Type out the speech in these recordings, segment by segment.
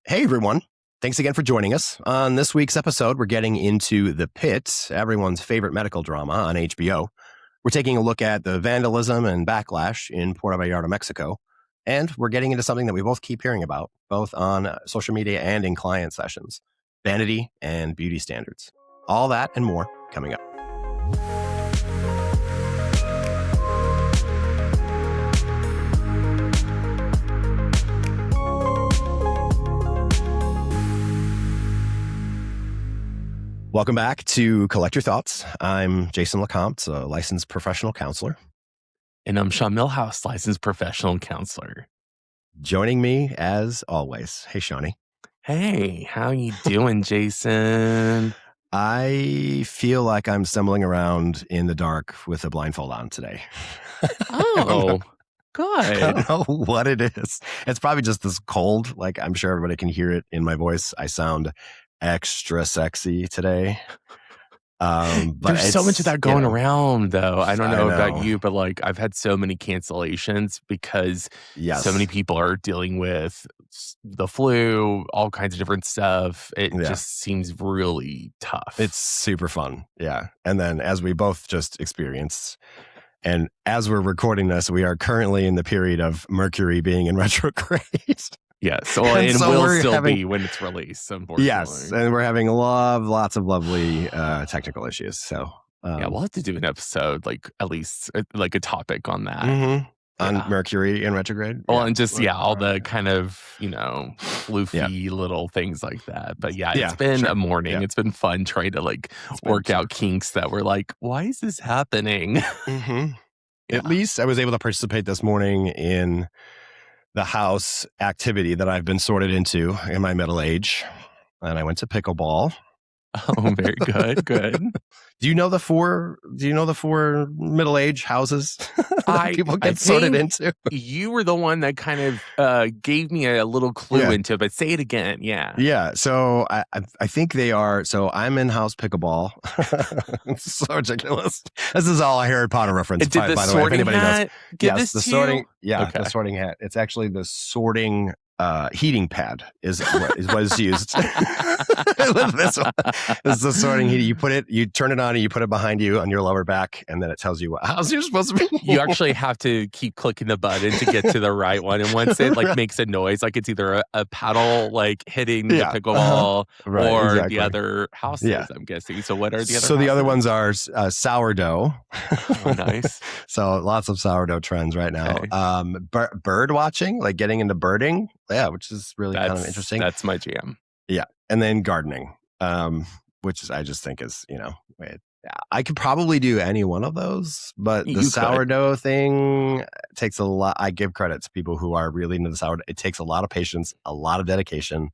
Hey, everyone. Thanks again for joining us. On this week's episode, we're getting into The Pitt, everyone's favorite medical drama on HBO. We're taking a look at the vandalism and backlash in Puerto Vallarta, Mexico. And we're getting into something that we both keep hearing about, both on social media and in client sessions, vanity and beauty standards. All that and more coming up. Welcome back to Collect Your Thoughts. I'm Jason LeCompte, a licensed professional counselor. And I'm Sean Millhouse, licensed professional counselor. Joining me, as always. Hey, Shawnee. Hey, how you doing, Jason? I feel like I'm stumbling around in the dark with a blindfold on today. Oh, good. I don't know what it is. It's probably just this cold. Like, I'm sure everybody can hear it in my voice. I sound extra sexy today. But there's so much of that going around, though. I don't know about you, but like I've had so many cancellations because so many people are dealing with the flu, all kinds of different stuff. It just seems really tough. It's super fun. Yeah. And then as we both just experienced, and as we're recording this, we are currently in the period of Mercury being in retrograde. Yes, and so will still be when it's released, unfortunately. Yes, and we're having lots of lovely technical issues. So yeah, we'll have to do an episode, like at least like a topic on that. Mm-hmm. On Mercury in retrograde. Well, and just all the kind of floofy little things like that. But it's been a morning. Yeah. It's been fun trying to work out kinks that were like, why is this happening? Mm-hmm. At least I was able to participate this morning in the house activity that I've been sorted into in my middle age. And I went to pickleball. Oh, very good. Good. Do you know the four middle-age houses that people get sorted into? You were the one that kind of gave me a little clue into it, but say it again. Yeah. Yeah. So I think they are. So I'm in house pickleball. It's so ridiculous. This is all a Harry Potter reference, by the way, if anybody knows. Yes, the sorting. Yeah, okay. The sorting hat. It's actually the sorting heating pad is what is used. This one. This is the sorting heating. You turn it on and you put it behind you on your lower back, and then it tells you what house you're supposed to be. You actually have to keep clicking the button to get to the right one, and once it makes a noise, like it's either a paddle hitting the pickleball or the other houses. Yeah. I'm guessing. So what are the other? So the other ones are sourdough. Oh, nice. So lots of sourdough trends right now. Okay. Bird watching, like getting into birding. Yeah, which is really kind of interesting. That's my jam. Yeah. And then gardening, which I just think is, I could probably do any one of those, but the sourdough thing takes a lot. I give credit to people who are really into the sourdough. It takes a lot of patience, a lot of dedication.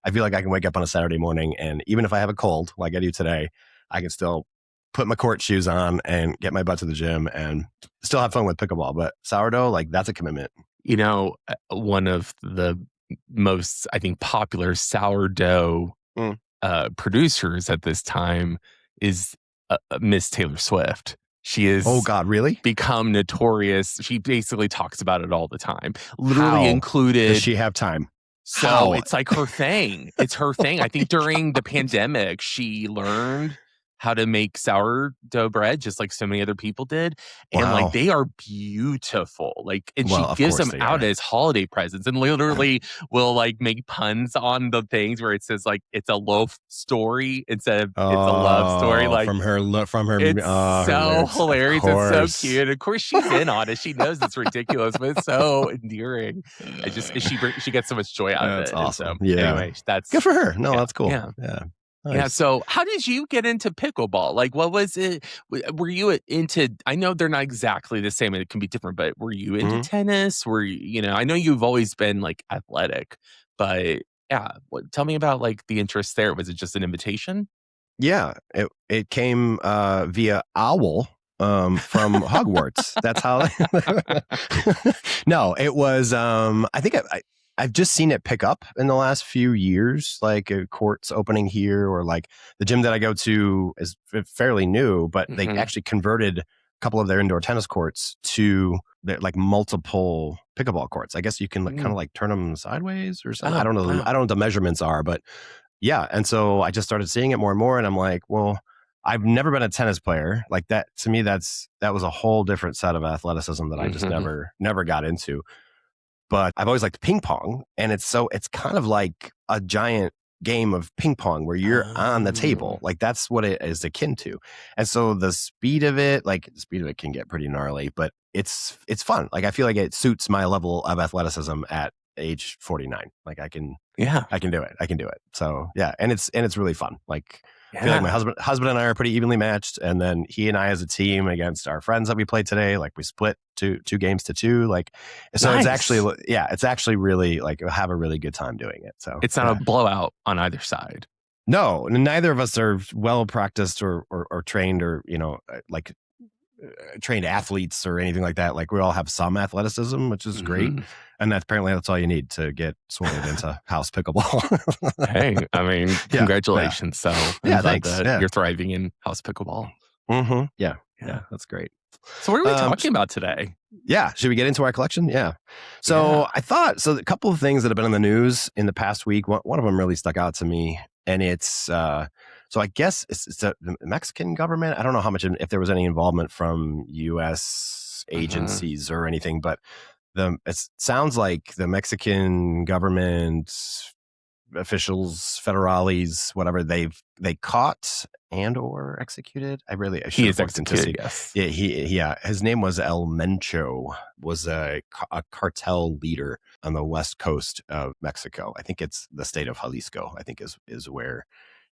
I feel like I can wake up on a Saturday morning, and even if I have a cold, like I do today, I can still put my court shoes on and get my butt to the gym and still have fun with pickleball. But sourdough, that's a commitment. One of the most, I think, popular sourdough producers at this time is Miss Taylor Swift. She is, oh God, really? Become notorious. She basically talks about it all the time. Literally included. Does she have time? So it's like her thing. It's her thing. I think during the pandemic, she learned how to make sourdough bread just like so many other people did. And they are beautiful. And she gives them out as holiday presents and literally will make puns on the things where it says it's a loaf story instead of it's a love story. From her it's so hilarious. It's so cute. And of course she's in on it. She knows it's ridiculous, but it's so endearing. She gets so much joy out of it. That's awesome. So, anyway, that's good for her. No, that's cool. Yeah. Nice. Yeah. So how did you get into pickleball? What was it? Were you into, I know they're not exactly the same and it can be different, but were you into tennis? Were you, I know you've always been athletic, but tell me about the interest there. Was it just an invitation? Yeah. It came via owl from Hogwarts. That's how. No, it was, I think I've just seen it pick up in the last few years, courts opening here, or the gym that I go to is fairly new, but they actually converted couple of their indoor tennis courts to like multiple pickleball courts. I guess you can kind of like turn them sideways or something. I don't know. Wow. I don't know what the measurements are, but yeah. And so I just started seeing it more and more, and I'm like, well, I've never been a tennis player. Like that to me, that was a whole different set of athleticism that I just never got into. But I've always liked ping pong, and it's kind of like a giant game of ping pong where you're on the table. Like that's what it is akin to. And so the speed of it can get pretty gnarly, but it's fun. Like I feel like it suits my level of athleticism at age 49. Like I can do it. So yeah, and it's really fun. Like I feel like my husband and I are pretty evenly matched, and then he and I as a team against our friends that we played today, like we split two games to 2. Like so nice. it's actually really like have a really good time doing it. So it's not a blowout on either side. No, neither of us are well practiced or trained or like trained athletes or anything like that. Like we all have some athleticism, which is great. And that's all you need to get sorted into house pickleball. Hey, I mean, congratulations. So I'm glad that you're thriving in house pickleball. Yeah, that's great. So what are we talking about today? Yeah. Should we get into our collection? Yeah. So I thought, a couple of things that have been in the news in the past week, one of them really stuck out to me, and it's, so I guess it's the Mexican government. I don't know how much, if there was any involvement from U.S. agencies or anything, but it sounds like the Mexican government officials, federales, whatever, they caught and or executed. I should have looked into see. Yes. Yeah, his name was El Mencho, was a cartel leader on the west coast of Mexico. I think it's the state of Jalisco, I think is where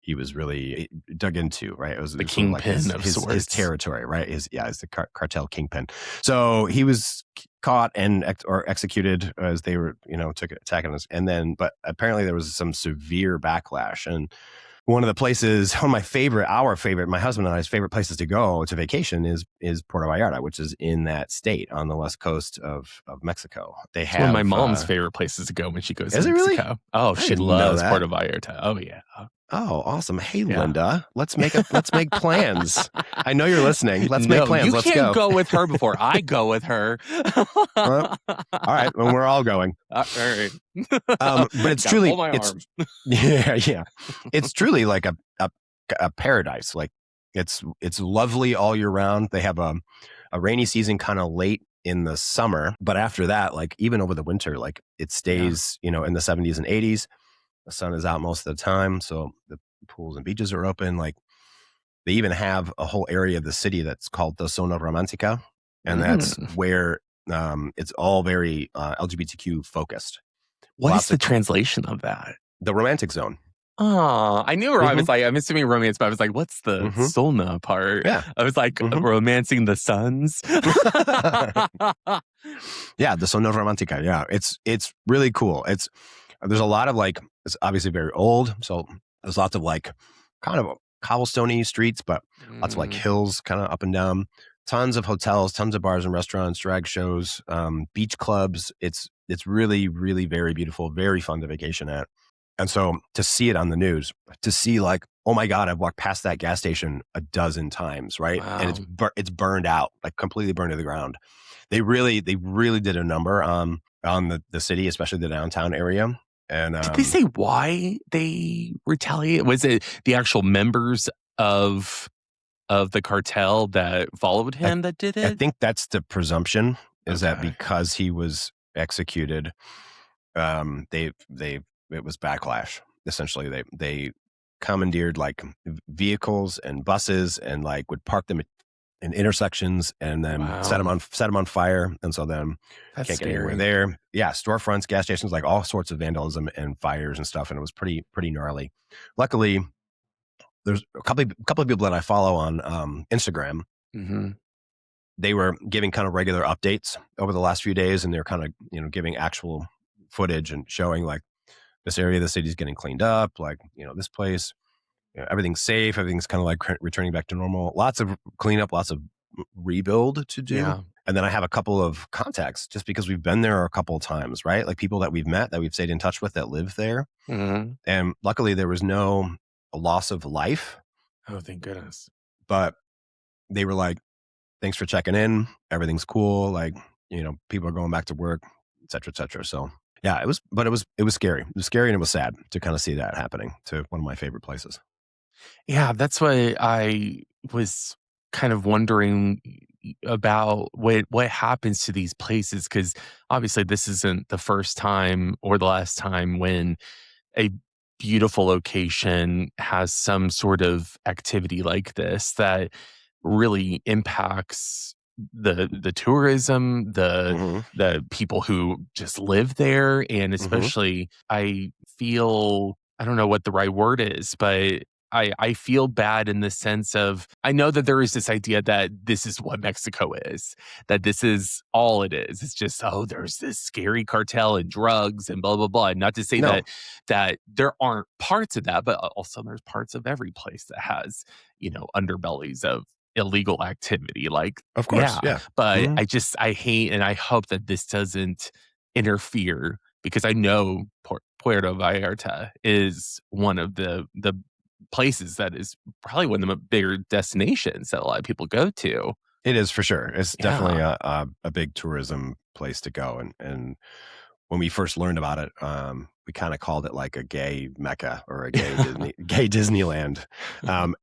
he was really dug into, right? It was the kingpin of his territory, right? He's the cartel kingpin. So he was caught and executed as they were, attacking us. And then, but apparently there was some severe backlash. And one of my husband and I's favorite places to go to vacation is Puerto Vallarta, which is in that state on the west coast of Mexico. It's one of my mom's favorite places to go when she goes to Mexico. Really? Oh, she loves Puerto Vallarta. Oh yeah. Oh, awesome. Hey, Linda, let's make plans. I know you're listeing. Let's make plans. Let's go. You can't go with her before I go with her. Well, all right. Well, we're all going. All right. But it's truly, yeah. It's truly like a paradise. Like it's lovely all year round. They have a rainy season kind of late in the summer, but after that, like even over the winter, like it stays, in the 70s and 80s. The sun is out most of the time, so the pools and beaches are open. Like they even have a whole area of the city that's called the Zona Romantica, and that's where it's all very LGBTQ focused. What is the translation of that? The romantic zone. Oh, I knew where I was like, I'm assuming romance, but I was like, what's the Zona part? Yeah. I was like, romancing the suns. Yeah, the Zona Romantica. Yeah, it's really cool. There's a lot of it's obviously very old, so there's lots of kind of cobblestone-y streets, but lots of hills kind of up and down. Tons of hotels, tons of bars and restaurants, drag shows, beach clubs. It's really, really very beautiful, very fun to vacation at. And so to see it on the news, to see oh my God, I've walked past that gas station a dozen times, right? Wow. And it's burned out, completely burned to the ground. They really did a number on the city, especially the downtown area. And did they say why they retaliate? Was it the actual members of the cartel that followed him that did it? I think that's the presumption, is that because he was executed, it was backlash. Essentially, they commandeered vehicles and buses and would park them in intersections and then set them on fire, and so then can't get anywhere there. Yeah, storefronts, gas stations, all sorts of vandalism and fires and stuff, and it was pretty gnarly. Luckily, there's a couple of people that I follow on Instagram. They were giving kind of regular updates over the last few days, and they're kind of giving actual footage and showing this area of the city is getting cleaned up, this place. Everything's safe. Everything's kind of returning back to normal. Lots of cleanup, lots of rebuild to do. Yeah. And then I have a couple of contacts just because we've been there a couple of times, right? People that we've met, that we've stayed in touch with, that live there. And luckily there was no loss of life. Oh, thank goodness. But they were thanks for checking in. Everything's cool. Like, people are going back to work, et cetera, et cetera. So yeah, it was scary. It was scary and it was sad to kind of see that happening to one of my favorite places. Yeah, that's what I was kind of wondering about what happens to these places, because obviously this isn't the first time or the last time when a beautiful location has some sort of activity like this that really impacts the tourism, Mm-hmm. the people who just live there, and Mm-hmm. especially I feel, I don't know what the right word is, but I feel bad in the sense of, I know that there is this idea that this is what Mexico is, that this is all it is. It's just, oh, there's this scary cartel and drugs and blah, blah, blah. And not to say No, that there aren't parts of that, but also there's parts of every place that has, underbellies of illegal activity. Like, of course. yeah. Yeah. But Mm-hmm. I hate and I hope that this doesn't interfere, because I know Puerto Vallarta is one of the places that is probably one of the bigger destinations that a lot of people go to. It is for sure. It's definitely Yeah, a big tourism place to go. And when we first learned about it, we kind of called it like a gay Mecca or a gay Disneyland.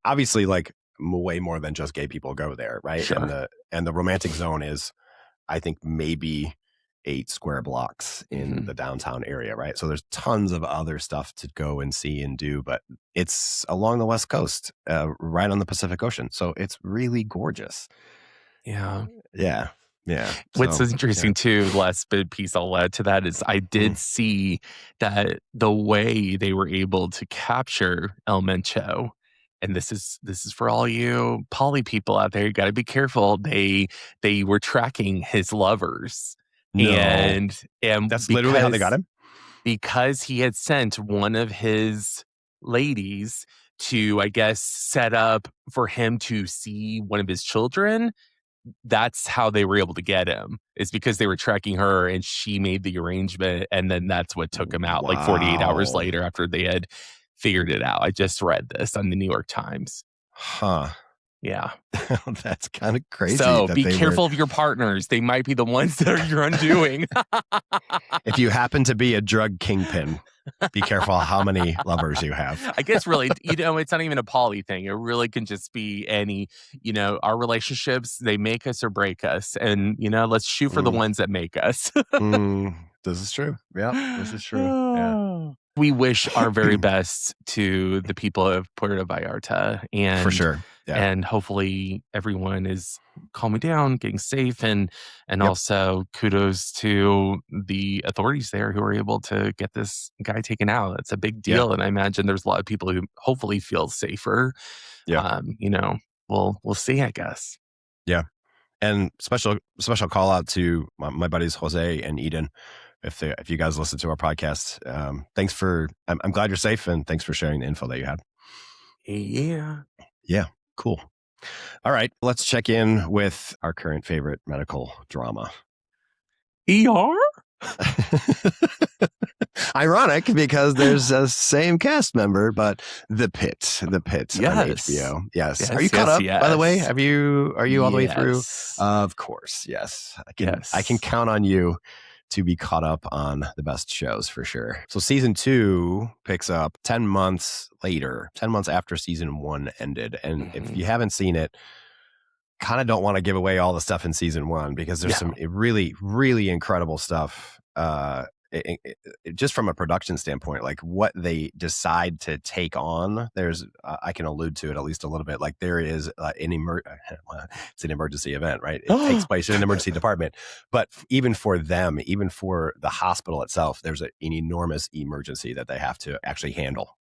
Obviously, like way more than just gay people go there, right? And sure. the romantic zone is, I think, maybe 8 square blocks in Mhm. the downtown area, right? So there's tons of other stuff to go and see and do, but it's along the West Coast, right on the Pacific Ocean. So it's really gorgeous. Yeah. Yeah. Yeah. What's So, yeah. interesting too, the last bit piece I'll add to that is I Mm. did see that the way they were able to capture El Mencho, and this is for all you poly people out there, you gotta be careful. They were tracking his lovers. No. And That's literally how they got him? because he had sent one of his ladies to, I guess, set up for him to see one of his children, that's how they were able to get him. It's because they were tracking her and she made the arrangement, and then that's what took him out, like 48 hours Wow. later after they had figured it out. I just read this on the New York Times. Huh. Yeah. That's kind of crazy So that be they were. careful of your partners. They might be the ones that are your undoing. If you happen to be a drug kingpin, be careful how many lovers you have. I guess really, it's not even a poly thing. It really can just be any, our relationships, they make us or break us. And, let's shoot for the Mm, ones that make us. this is true. Yeah, this is true. Yeah. We wish our very best to the people of Puerto Vallarta, For and sure. Yeah. and hopefully everyone is calming down, getting safe, and Yep. also kudos to the authorities there who are able to get this guy taken out. It's a big Yeah. deal, and I imagine there's a lot of people who hopefully feel safer. Yeah. We'll see, I guess. Yeah. And special call out to my buddies Jose and Eden. If you guys listen to our podcast, thanks for. I'm glad you're safe, and thanks for sharing the info that you had. Yeah. Yeah, cool. All right, let's check in with our current favorite medical drama. ER? Ironic because there's a same cast member, but the Pitt on Yes. HBO. Yes. Are you Yes, caught yes, up, by the way? yes. Are you all the way through? Yes. Of course. Yes. I can Yes. count on you to be caught up on the best shows for sure. So season 2 picks up 10 months later, 10 months after season 1 ended. And if you haven't seen it, kind of don't want to give away all the stuff in season 1 because there's some really, really incredible stuff. Just from a production standpoint, like what they decide to take on, there's I can allude to it at least a little bit. Like there is it's an emergency event, right? It takes place in an emergency department, but even for them, even for the hospital itself, there's an enormous emergency that they have to actually handle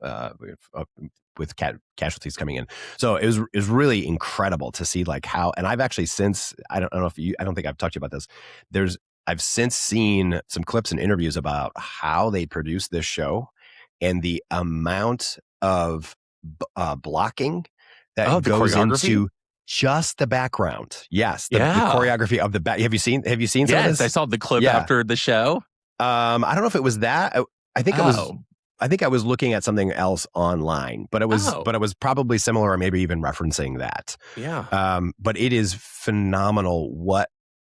with casualties coming in. So it was really incredible to see like how, and I've actually since I don't know if I don't think I've talked to you about this. I've since seen some clips and interviews about how they produced this show and the amount of blocking that The goes choreography? into just the background. Yes, the Yeah. choreography of the back. Have you seen some of Yes, this? I saw the clip Yeah. after the show. I don't know if it was that. I think it was. Oh. I think I was looking at something else online, but it was Oh. probably similar or maybe even referencing that. Yeah. But it is phenomenal what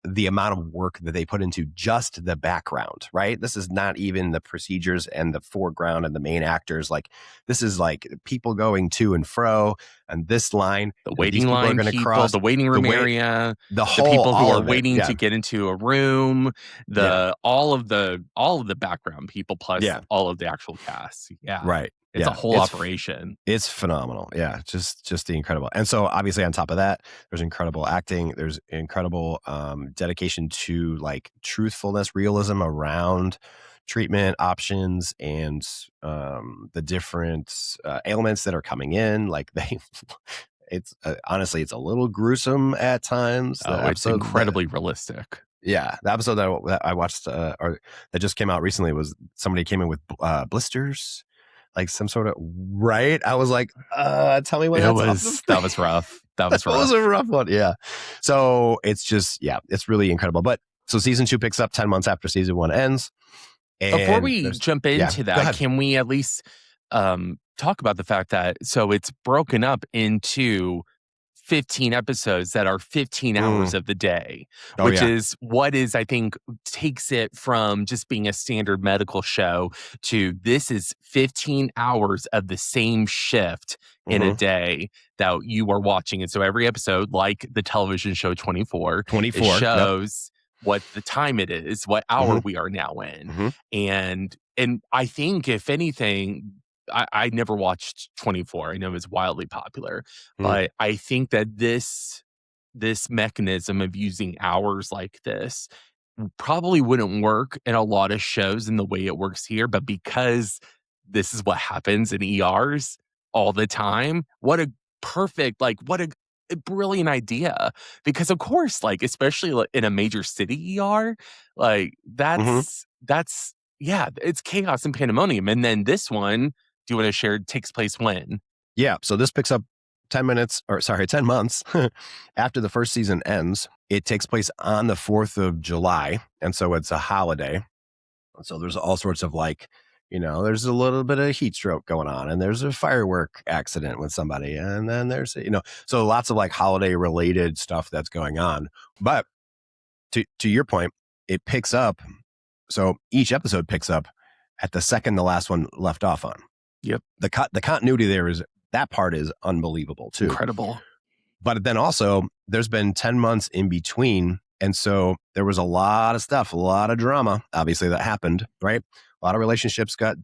the amount of work that they put into just the background, right? This is not even the procedures and the foreground and the main actors. Like, this is like people going to and fro, and this line, The and these waiting people are line going to people, cross the waiting the room way, area, the the whole, people who all are of it. waiting Yeah. to get into a room, Yeah. all of the background people plus Yeah. all of the actual cast. Yeah. Right. It's a Yeah. whole operation. It's phenomenal. Yeah. Just the incredible. And so obviously on top of that, there's incredible acting. There's incredible dedication to like truthfulness, realism around treatment options and the different ailments that are coming in. Like it's honestly, it's a little gruesome at times. The Oh, it's episode that, incredibly realistic. yeah, the episode that I watched or that just came out recently was somebody came in with blisters, like some sort of, right. I was like, tell me when that's off the That was rough. That that was was a rough. rough one. Yeah. So it's just, yeah, it's really incredible. But so season 2 picks up 10 months after season 1 ends. Before And we there's, jump yeah, into go that, ahead. can we at least talk about the fact that so it's broken up into 15 episodes that are 15 hours Mm. of the day, Oh, which yeah. is what is, I think, takes it from just being a standard medical show to this is 15 hours of the same shift in a Mm-hmm. day that you are watching. And so every episode, like the television show 24, it 24. Yep. shows what the time it is, what hour Mm-hmm. we are now in. Mm-hmm. And I think if anything, I never watched 24. I know it's wildly popular, Mm-hmm. but I think that this mechanism of using hours like this probably wouldn't work in a lot of shows in the way it works here. But because this is what happens in ERs all the time, what a perfect, like, what a brilliant idea. Because of course, like, especially like in a major city ER, like Mm-hmm. yeah, it's chaos and pandemonium. And then this one, do you want to share, takes place when? Yeah. So this picks up 10 months after the first season ends. It takes place on the 4th of July. And so it's a holiday. So there's all sorts of like, there's a little bit of heat stroke going on, and there's a firework accident with somebody. And then there's, so lots of like holiday related stuff that's going on. But to your point, it picks up. So each episode picks up at the second the last one left off on. Yep. The continuity there is, that part is unbelievable too. Incredible. But then also there's been 10 months in between. And so there was a lot of stuff, a lot of drama, obviously, that happened, right? A lot of relationships got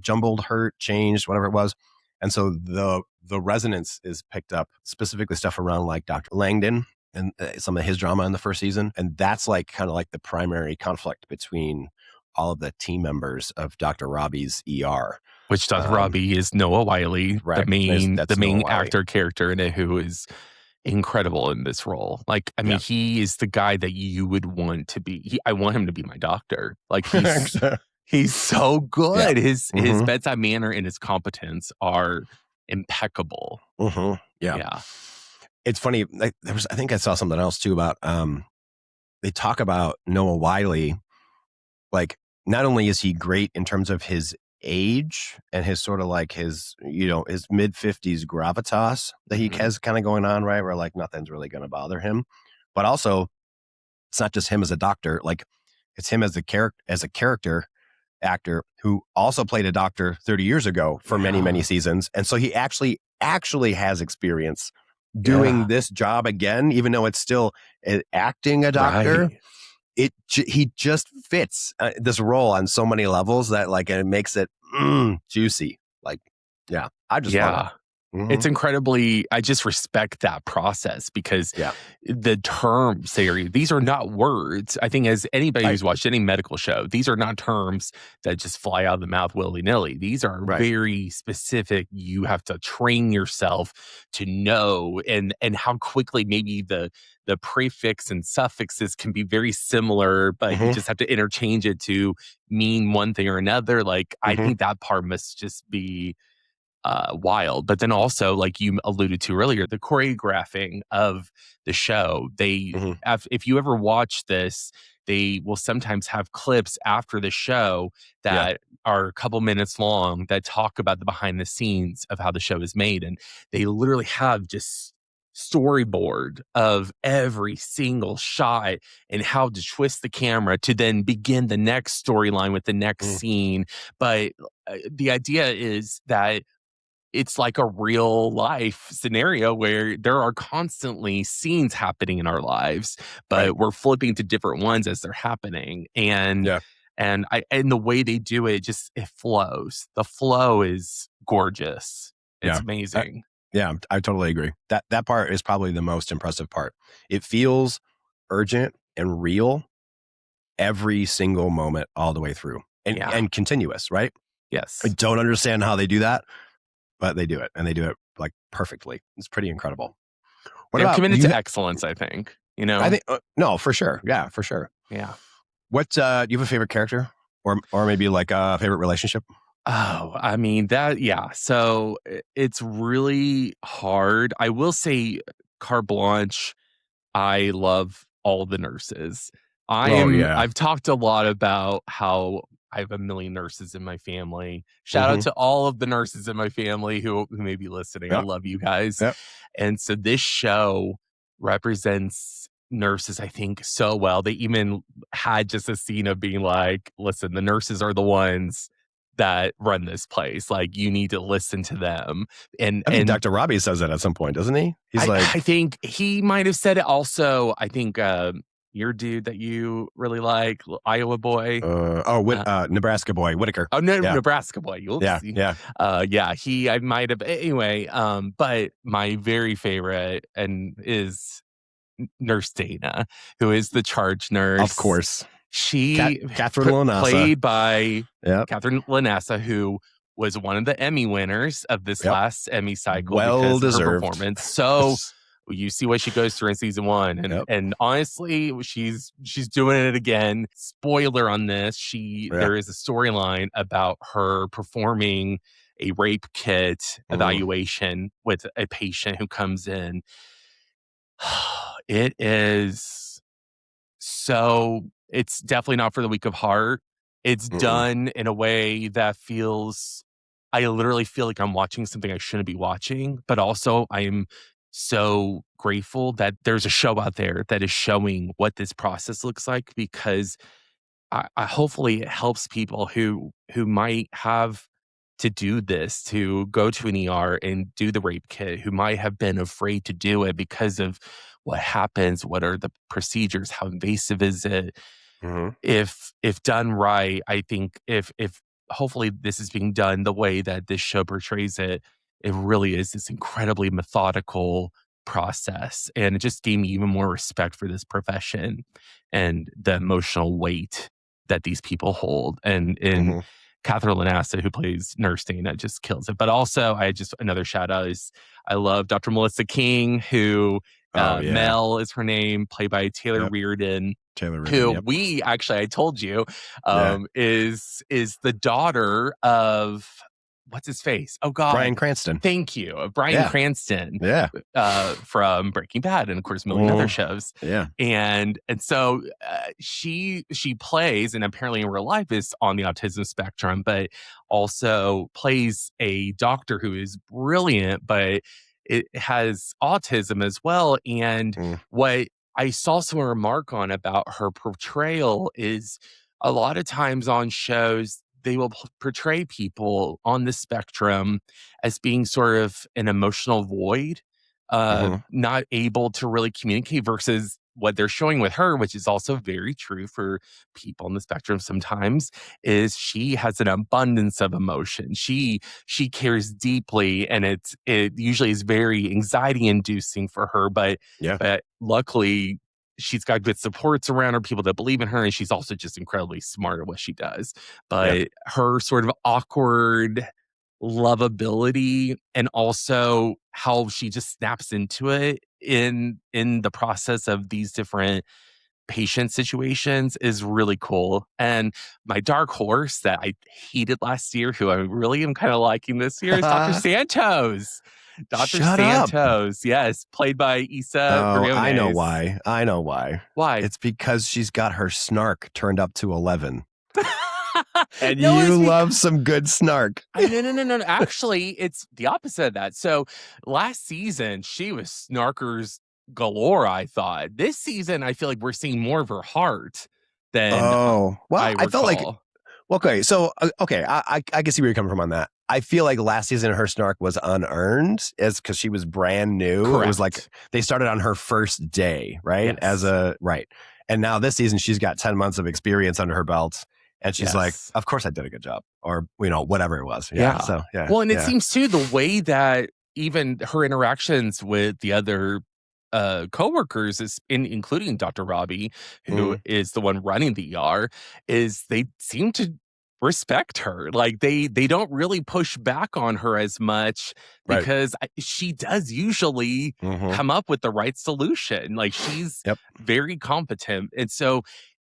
jumbled, hurt, changed, whatever it was. And so the resonance is picked up, specifically stuff around like Dr. Langdon and some of his drama in the first season. And that's like kind of like the primary conflict between all of the team members of Dr. Robbie's ER. Which Dr. Robbie is Noah Wiley, right. The That's main Noah Wiley. actor character in it, who is incredible in this role. Like, I mean, he is the guy that you would want to be. I want him to be my doctor. Like, he's so good. Yeah. His bedside manner and his competence are impeccable. Mm-hmm. Yeah. It's funny. Like, I think I saw something else too about, they talk about Noah Wiley. Like, not only is he great in terms of his age and his sort of like his mid 50s gravitas that he has kind of going on, right? Where like nothing's really going to bother him, but also it's not just him as a doctor. Like, it's him as a character actor who also played a doctor 30 years ago for many seasons. And so he actually has experience doing this job again, even though it's still acting a doctor. Right. He just fits this role on so many levels that like it makes it juicy. Like, yeah, I just love it. It's incredibly, I just respect that process because the terms these are not words. I think as anybody who's watched any medical show, these are not terms that just fly out of the mouth willy-nilly. These are very specific. You have to train yourself to know and how quickly maybe the prefix and suffixes can be very similar, but you just have to interchange it to mean one thing or another. Like, I think that part must just be wild. But then also, like you alluded to earlier, the choreographing of the show, if you ever watch this, they will sometimes have clips after the show Yeah. that are a couple minutes long that talk about the behind the scenes of how the show is made. And they literally have just storyboard of every single shot and how to twist the camera to then begin the next storyline with the next Mm, scene. But the idea is that it's like a real life scenario where there are constantly scenes happening in our lives, right. but we're flipping to different ones as they're happening. Yeah. And the way they do it, just it flows. The flow is gorgeous. It's Yeah. amazing. Yeah, I totally agree. That part is probably the most impressive part. It feels urgent and real every single moment all the way through, Yeah. and continuous, right? I Yes. don't understand how they do that, but they do it, and they do it like perfectly. It's pretty incredible. What They're about committed you? to excellence, I think, I think no, for sure. Yeah, for sure. Yeah. What do you have a favorite character, or maybe like a favorite relationship? Oh, I mean that yeah. So it's really hard. I will say carte blanche, I love all the nurses. Oh yeah. I've talked a lot about how I have a million nurses in my family. Shout out Mm-hmm. to all of the nurses in my family who may be listening. I Yep. love you guys. Yep. And so this show represents nurses, I think, so well. They even had just a scene of being like, listen, the nurses are the ones that run this place. Like you need to listen to them. And I think and Dr. Robbie says that at some point, doesn't he? He's like, I think he might have said it also. I think your dude that you really like, Iowa boy. Uh, Nebraska boy, Whitaker. oh no, Yeah. Nebraska boy. Yeah. Oopsie. Yeah. Yeah, I might have anyway. But my very favorite and is Nurse Dana, who is the charge Of nurse. course. She Catherine Lanassa. played by Yep. Catherine Lanassa, who was one of the Emmy winners of this Yep. last Emmy cycle Well because of her deserved. performance. So you see what she goes through in season one, Yep. and honestly, she's doing it again. Spoiler on this: Yeah. there is a storyline about her performing a rape kit evaluation with a patient who comes in. It is so it's definitely not for the weak of heart. It's Mm-mm. done in a way that feels I literally feel like I'm watching something I shouldn't be watching, but also I am so grateful that there's a show out there that is showing what this process looks like because I hopefully it helps people who might have to do this, to go to an ER and do the rape kit, who might have been afraid to do it because of what happens, what are the procedures, how invasive is it? Mhm. If done right, I think if hopefully this is being done the way that this show portrays it, it really is this incredibly methodical process. And it just gave me even more respect for this profession and the emotional weight that these people hold. And Mhm. Catherine Lanassa, who plays Nurse Dana, just kills it. But also, I just another shout out is I love Dr. Melissa King, who Oh, yeah. Mel is her name, played by Taylor Yep. Reardon, Taylor Reardon, who yep. we actually I told you Yeah. is the daughter of what's his face? Oh Bryan God. Cranston. Thank you. Of Bryan Yeah. Cranston Yeah. from Breaking Bad and of course a million other shows. Yeah. And so she plays and apparently in real life is on the autism spectrum, but also plays a doctor who is brilliant, but it has autism as well. And Mm. what I saw some remark on about her portrayal is a lot of times on shows they will portray people on the spectrum as being sort of an emotional void, Mhm. not able to really communicate versus what they're showing with her, which is also very true for people on the spectrum sometimes, is she has an abundance of emotion. She cares deeply and it usually is very anxiety inducing for her, Yeah. but luckily she's got good supports around her, people that believe in her, and she's also just incredibly smart at what she does. Yeah. But her sort of awkward lovability and also how she just snaps into it in the process of these different patient situations is really cool. And my dark horse that I hated last year, who I really am kind of liking this year, is Dr. Santos. Dr. Shut up. Santos, yes, played by Issa Oh, I know Briones. why. I know why. Why? It's because she's got her snark turned up to 11. And No, you it's love some good snark. no. Actually, it's the opposite of that. So last season, she was snarkers galore, I thought. This season, I feel like we're seeing more of her heart than Oh, well, I I felt like, recall. okay, so, okay, I can see where you're coming from on that. I feel like last season her snark was unearned as because she was brand new. Correct. It was like they started on her first day, right? Yes. Right. And now this season she's got 10 months of experience under her belt. And she's like, of course I did a good job. Or, whatever it was. Yeah. So, yeah. Well, and it seems too the way that even her interactions with the other coworkers is including Dr. Robbie, who is the one running the ER, is they seem to respect her. Like they don't really push back on her as much because she does usually come up with the right solution. Like she's very competent. And so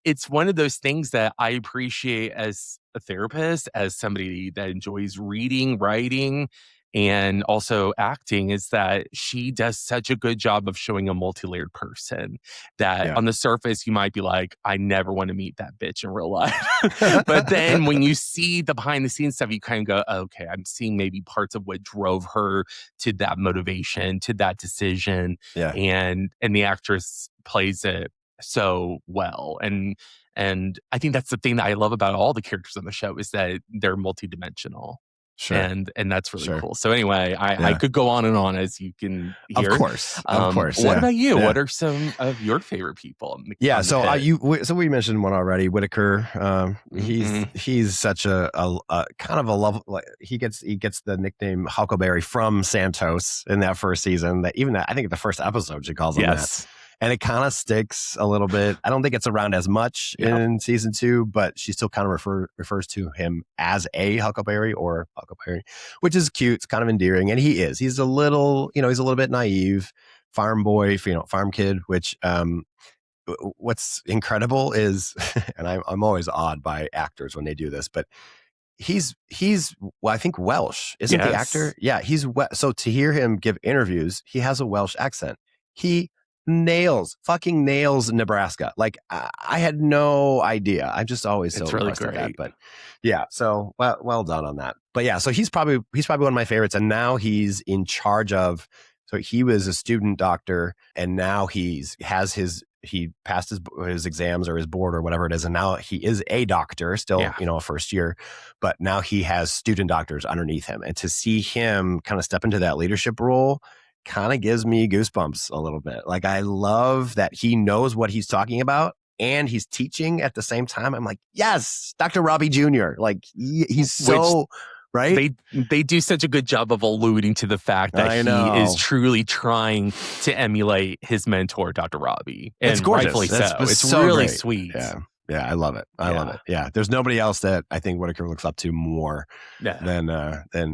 it's one of those things that I appreciate as a therapist, as somebody that enjoys reading, writing, and also acting, is that she does such a good job of showing a multi-layered person that on the surface you might be like, I never want to meet that bitch in real life. But then when you see the behind the scenes stuff, you kind of go, okay, I'm seeing maybe parts of what drove her to that motivation, to that decision. Yeah. And the actress plays it so well. And I think that's the thing that I love about all the characters on the show is that they're multidimensional. Sure. And that's really cool. So anyway, I could go on and on, as you can hear. Of course. What about you? What are some of your favorite people? Yeah. So so we mentioned one already, Whitaker. He's such a kind of a love. Like, he gets the nickname Huckleberry from Santos in that first season. That even I think the first episode she calls him that. And it kind of sticks a little bit. I don't think it's around as much in season 2, but she still kind of refers to him as a Huckleberry or Huckleberry, which is cute. It's kind of endearing. And he is. He's a little, he's a little bit naive, farm boy, farm kid, which what's incredible is, and I'm always awed by actors when they do this, but he's well, I think Welsh, isn't the actor? Yeah, so to hear him give interviews, he has a Welsh accent. He fucking nails Nebraska. Like I had no idea. I'm just always so impressed with that. But yeah, so well done on that. But yeah, so he's probably one of my favorites. And now he's in charge of. So he was a student doctor, and now he passed his exams or his board or whatever it is, and now he is a doctor, still a first year, but now he has student doctors underneath him, and to see him kind of step into that leadership role kind of gives me goosebumps a little bit. Like I love that he knows what he's talking about and he's teaching at the same time. I'm like, yes, Dr. Robbie Jr. Like he's so right. They do such a good job of alluding to the fact that he is truly trying to emulate his mentor, Dr. Robbie. And it's gorgeous. Rightfully so. It's so really great. sweet. Yeah, I love it. I love it. Yeah, there's nobody else that I think Whitaker looks up to more than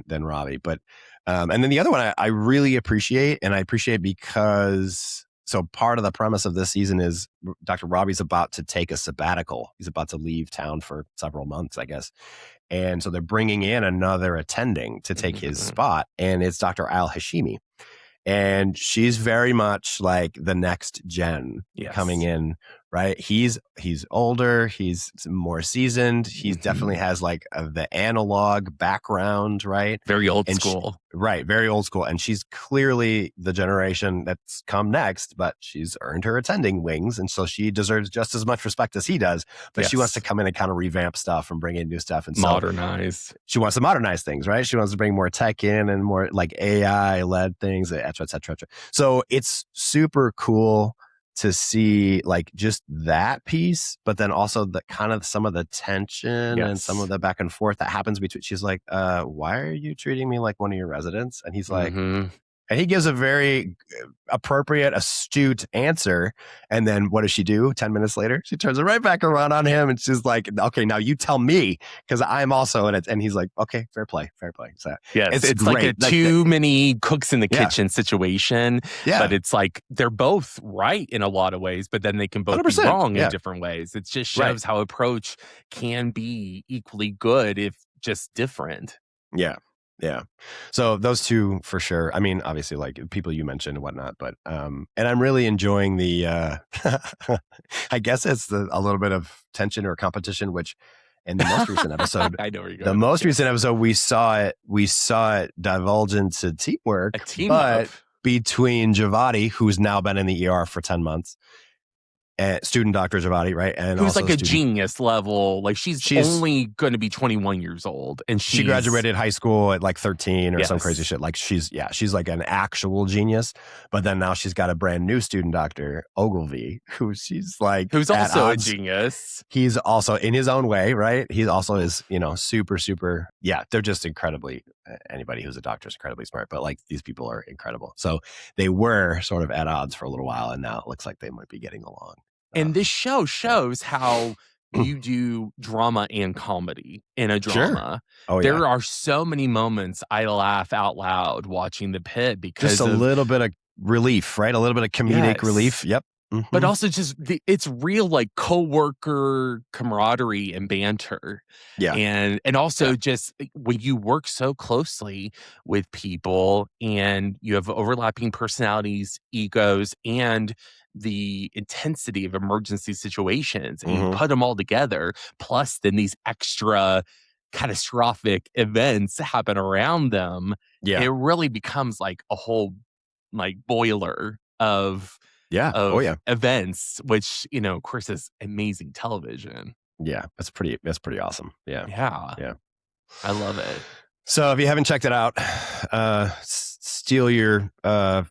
Robbie. But and then the other one I really appreciate, and I appreciate because so part of the premise of this season is Dr. Robbie's about to take a sabbatical. He's about to leave town for several months, I guess. And so they're bringing in another attending to take his spot, and it's Dr. Al Hashimi. And she's very much like the next gen coming in, right? He's older, he's more seasoned, he definitely has like the analog background, right? Very old school. Right, very old school. And she's clearly the generation that's come next, but she's earned her attending wings. And so she deserves just as much respect as he does. But she wants to come in and kind of revamp stuff and bring in new stuff. And modernize. She wants to modernize things, right? She wants to bring more tech in and more like AI-led things, et cetera, et cetera, et cetera. So it's super cool to see like just that piece, but then also the kind of some of the tension and some of the back and forth that happens between. She's like, why are you treating me like one of your residents? And he's like, and he gives a very appropriate, astute answer. And then what does she do? 10 minutes later, she turns it right back around on him. And she's like, okay, now you tell me, because I'm also in it. And he's like, okay, fair play. So it's like a too many cooks in the kitchen situation. Yeah. But it's like they're both right in a lot of ways, but then they can both be wrong in different ways. It just shows how approach can be equally good if just different. Yeah. Yeah. So those two for sure. I mean, obviously like people you mentioned and whatnot, but and I'm really enjoying the I guess it's a little bit of tension or competition, which in the most recent episode, I know where you're the going with most this. recent episode we saw it divulge into teamwork, A team but up. between Javati, who's now been in the ER for 10 months, and student Dr. Javati, right? And Who's also like a student genius level. Like she's only going to be 21 years old. And she graduated high school at like 13 or some crazy shit. Like she's like an actual genius. But then now she's got a brand new student doctor, Ogilvy, who's also a genius. He's also in his own way, right? He also is, super, super. Yeah, they're just incredibly, anybody who's a doctor is incredibly smart, but like these people are incredible. So they were sort of at odds for a little while. And now it looks like they might be getting along. And this show shows how you do drama and comedy in a drama. Sure. There are so many moments I laugh out loud watching the Pitt because just a little bit of relief, right? A little bit of comedic relief. Yep. Mm-hmm. But also just it's real like coworker camaraderie and banter. Yeah. And also just when you work so closely with people and you have overlapping personalities, egos, and the intensity of emergency situations, and you put them all together, plus then these extra catastrophic events happen around them. Yeah. It really becomes like a whole like boiler of events, which, of course, is amazing television. Yeah, that's pretty awesome. Yeah. Yeah. I love it. So if you haven't checked it out, steal your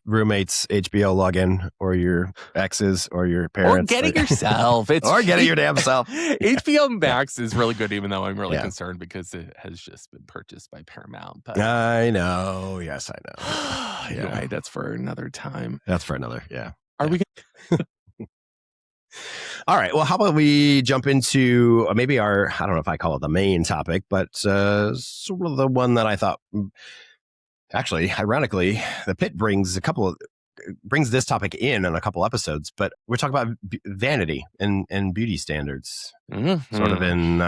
roommate's HBO login or your ex's or your parents. Or get it yourself. Or get it your damn self. HBO Max is really good, even though I'm really concerned because it has just been purchased by Paramount. But I know. Yes, I know. Anyway, that's for another time. Are we All right. Well, how about we jump into maybe I don't know if I call it the main topic, but sort of the one that I thought, actually, ironically, the Pitt brings this topic in a couple episodes, but we're talking about vanity and beauty standards, sort of in,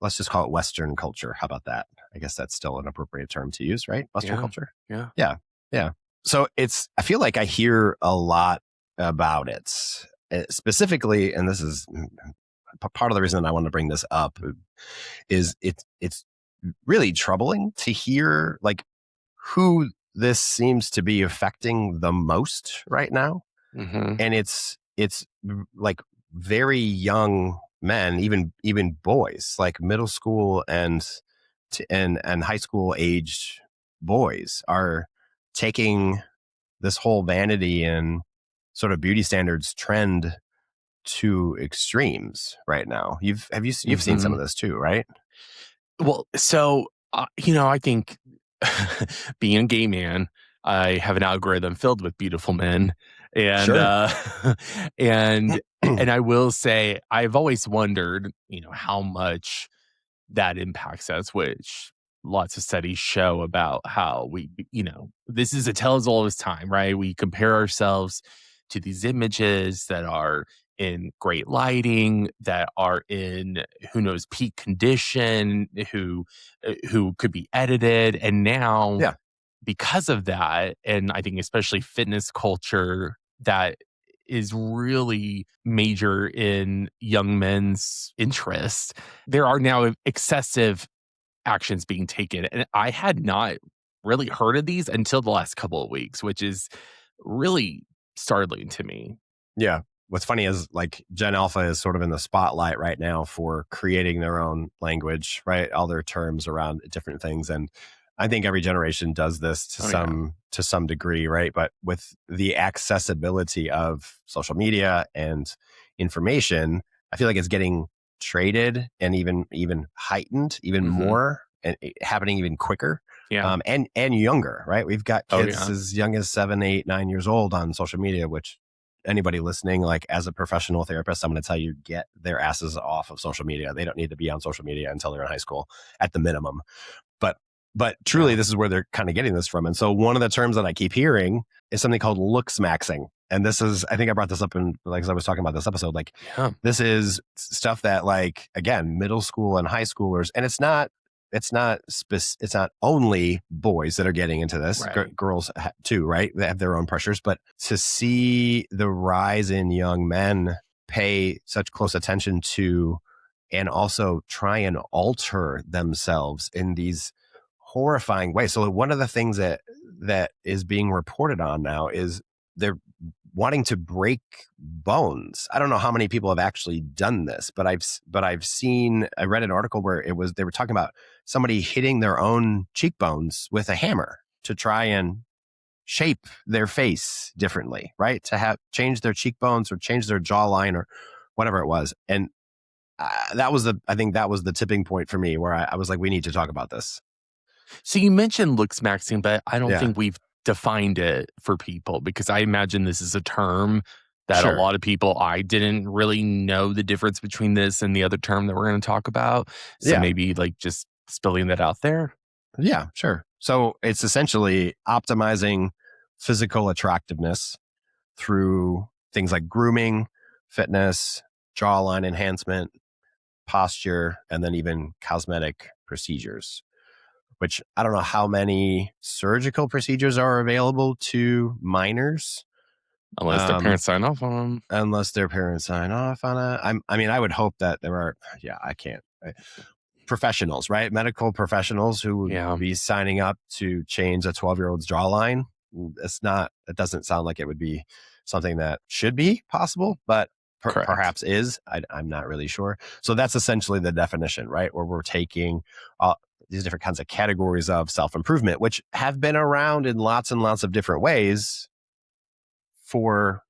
let's just call it Western culture. How about that? I guess that's still an appropriate term to use, right? Western culture. Yeah. So I feel like I hear a lot about it. Specifically, and this is part of the reason I want to bring this up, is it's really troubling to hear like who this seems to be affecting the most right now, and it's like very young men, even boys, like middle school and high school aged boys are taking this whole vanity and sort of beauty standards trend to extremes right now. You've seen some of this too, right? Well, so I think being a gay man, I have an algorithm filled with beautiful men, and and I will say I've always wondered, how much that impacts us, which lots of studies show about how we, this is a tell us all this time, right? We compare ourselves to these images that are in great lighting, that are in who knows peak condition, who could be edited, and now because of that, and I think especially fitness culture that is really major in young men's interests, there are now excessive actions being taken, and I had not really heard of these until the last couple of weeks, which is really startling to me. Yeah. What's funny is like Gen Alpha is sort of in the spotlight right now for creating their own language, right? All their terms around different things. And I think every generation does this to some degree, right? But with the accessibility of social media and information, I feel like it's getting traded and even heightened even more, and happening even quicker. Yeah. And younger, right? We've got kids as young as 7, 8, 9 years old on social media, which anybody listening, like as a professional therapist, I'm going to tell you, get their asses off of social media. They don't need to be on social media until they're in high school at the minimum. But truly, this is where they're kind of getting this from. And so one of the terms that I keep hearing is something called looks maxing. And this is, I think I brought this up in, like, as I was talking about this episode, this is stuff that, like, again, middle school and high schoolers, and it's not it's not it's not only boys that are getting into this. Right. Girls too, right? They have their own pressures, but to see the rise in young men pay such close attention to and also try and alter themselves in these horrifying ways. So one of the things that is being reported on now is they're wanting to break bones. I don't know how many people have actually done this, but I've seen, I read an article where they were talking about somebody hitting their own cheekbones with a hammer to try and shape their face differently, right? To have change their cheekbones or change their jawline or whatever it was. And I think that was the tipping point for me where I was like, we need to talk about this. So you mentioned looks maxing, but I don't Yeah, think we've defined it for people because I imagine this is a term that a sure. lot of people, I didn't really know the difference between this and the other term that we're going to talk about. So Yeah. maybe like just spilling that out there. Yeah, sure. So it's essentially optimizing physical attractiveness through things like grooming, fitness, jawline enhancement, posture, and then even cosmetic procedures, which I don't know how many surgical procedures are available to minors. Unless their parents sign off on them. Unless their parents sign off on it. I mean, I would hope that there are, yeah, I can't. Professionals, right? Medical professionals who would Yeah, be signing up to change a 12-year-old's jawline. It doesn't sound like it would be something that should be possible, but correct. perhaps is. I'm not really sure. So that's essentially the definition, right? Where we're taking these different kinds of categories of self-improvement, which have been around in lots and lots of different ways for,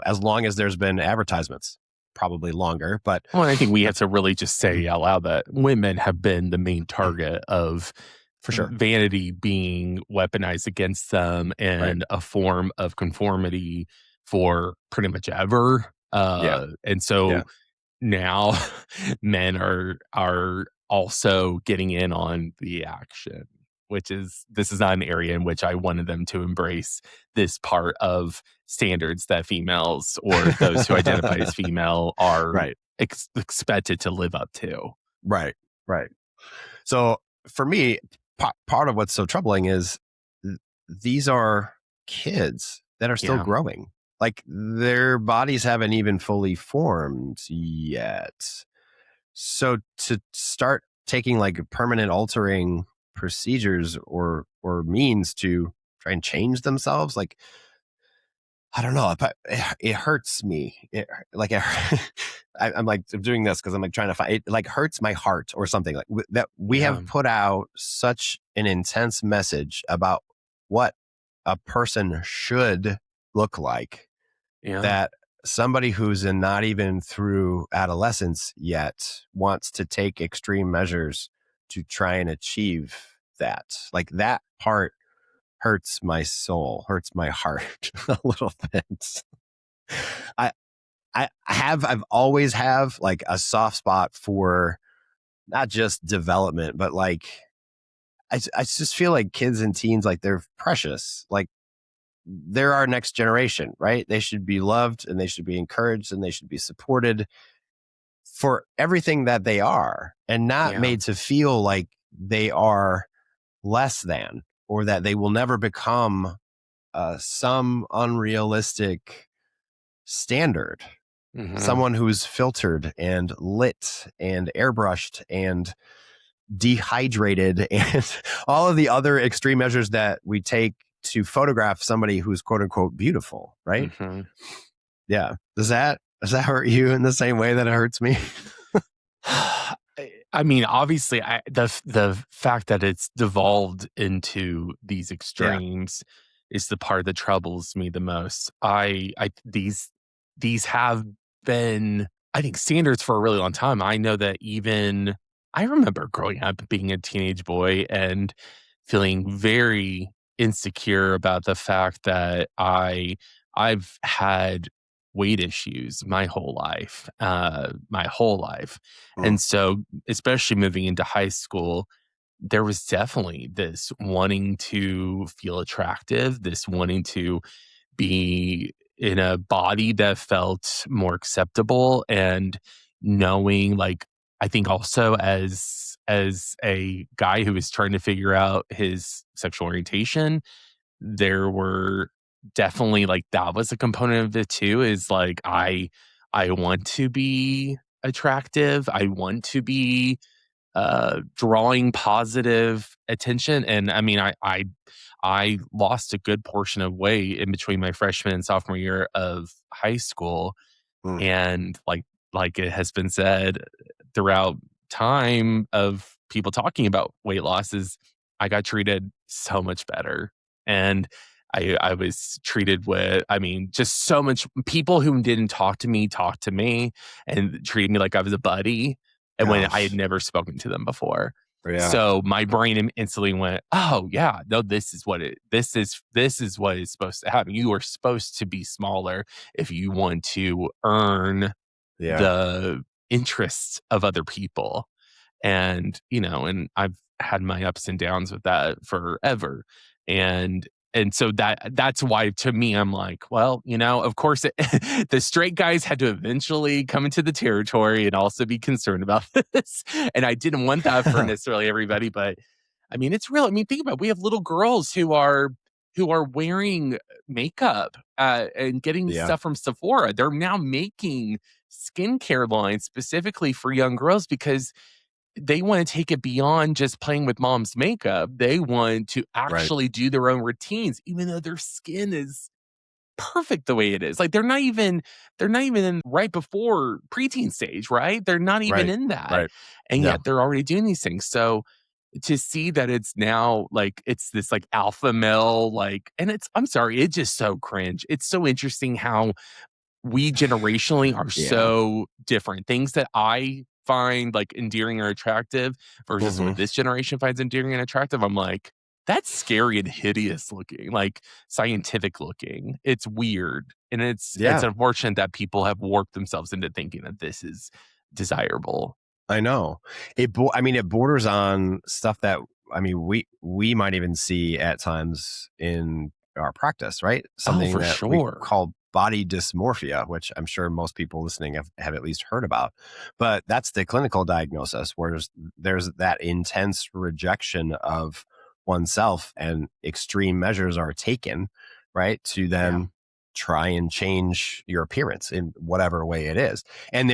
as long as there's been advertisements, probably longer, but Well, I think we have to really just say out loud that women have been the main target of for sure. vanity being weaponized against them Right. and a form of conformity for pretty much ever. Yeah. And so Yeah. now men are also getting in on the action, which is this is not an area in which I wanted them to embrace this part of standards that females or those who identify as female are Right. expected to live up to. Right. Right. So for me, part of what's so troubling is these are kids that are still Yeah. growing. Like their bodies haven't even fully formed yet. So to start taking like permanent altering procedures or means to try and change themselves, like I don't know, but it hurts me. I'm like doing this because I'm like trying to find it. Like hurts my heart or something like that. We Yeah. have put out such an intense message about what a person should look like Yeah. that somebody who's not even through adolescence yet wants to take extreme measures to try and achieve that. Like that part hurts my soul, hurts my heart a little bit. I I've always have like a soft spot for not just development, but like I just feel like kids and teens, like they're precious. Like they're our next generation, right? They should be loved and they should be encouraged and they should be supported for everything that they are and not Yeah. made to feel like they are less than or that they will never become some unrealistic standard. Hmm. Someone who's filtered and lit and airbrushed and dehydrated and all of the other extreme measures that we take to photograph somebody who's quote unquote beautiful, right? Hmm. Yeah. Does that hurt you in the same way that it hurts me? I mean, obviously, the fact that it's devolved into these Yeah. extremes is the part that troubles me the most. These have been, I think, standards for a really long time. I know that even I remember growing up being a teenage boy and feeling very insecure about the fact that I've had weight issues my whole life. Mm. And so, especially moving into high school, there was definitely this wanting to feel attractive, this wanting to be in a body that felt more acceptable and knowing like I think also as a guy who was trying to figure out his sexual orientation, there were definitely like that was a component of it too, is like I want to be attractive. I want to be drawing positive attention. And I mean, I lost a good portion of weight in between my freshman and sophomore year of high school, Mm. and like it has been said throughout time of people talking about weight losses, I got treated so much better. And I was treated with, I mean, just so much people who didn't talk to me and treated me like I was a buddy. And when I had Gosh. never spoken to them before. Yeah. So my brain instantly went, "Oh yeah, no, this is what is supposed to happen. You are supposed to be smaller if you want to earn Yeah. the interests of other people." And, and I've had my ups and downs with that forever. And so that's why to me I'm like, well, of course the straight guys had to eventually come into the territory and also be concerned about this. And I didn't want that for necessarily everybody, but I mean, it's real. I mean, think about it. We have little girls who are wearing makeup and getting Yeah. stuff from Sephora. They're now making skincare lines specifically for young girls because they want to take it beyond just playing with mom's makeup. They want to Right. actually do their own routines, even though their skin is perfect the way it is. Like they're not even in right before preteen stage, right? They're not even Right. in that. Right. And Yeah. yet they're already doing these things. So to see that it's now like it's this like alpha male, like, and I'm sorry, it's just so cringe. It's so interesting how we generationally are Yeah. so different. Things that I find like endearing or attractive versus Hmm. what this generation finds endearing and attractive, I'm like, that's scary and hideous looking, like scientific looking. It's weird. And it's Yeah. unfortunate that people have warped themselves into thinking that this is desirable. I know. I mean, it borders on stuff that, I mean, we might even see at times in our practice, right? Oh, Something for that we sure. call body dysmorphia, which I'm sure most people listening have at least heard about. But that's the clinical diagnosis, where there's that intense rejection of oneself and extreme measures are taken, right? To Yeah. then try and change your appearance in whatever way it is. And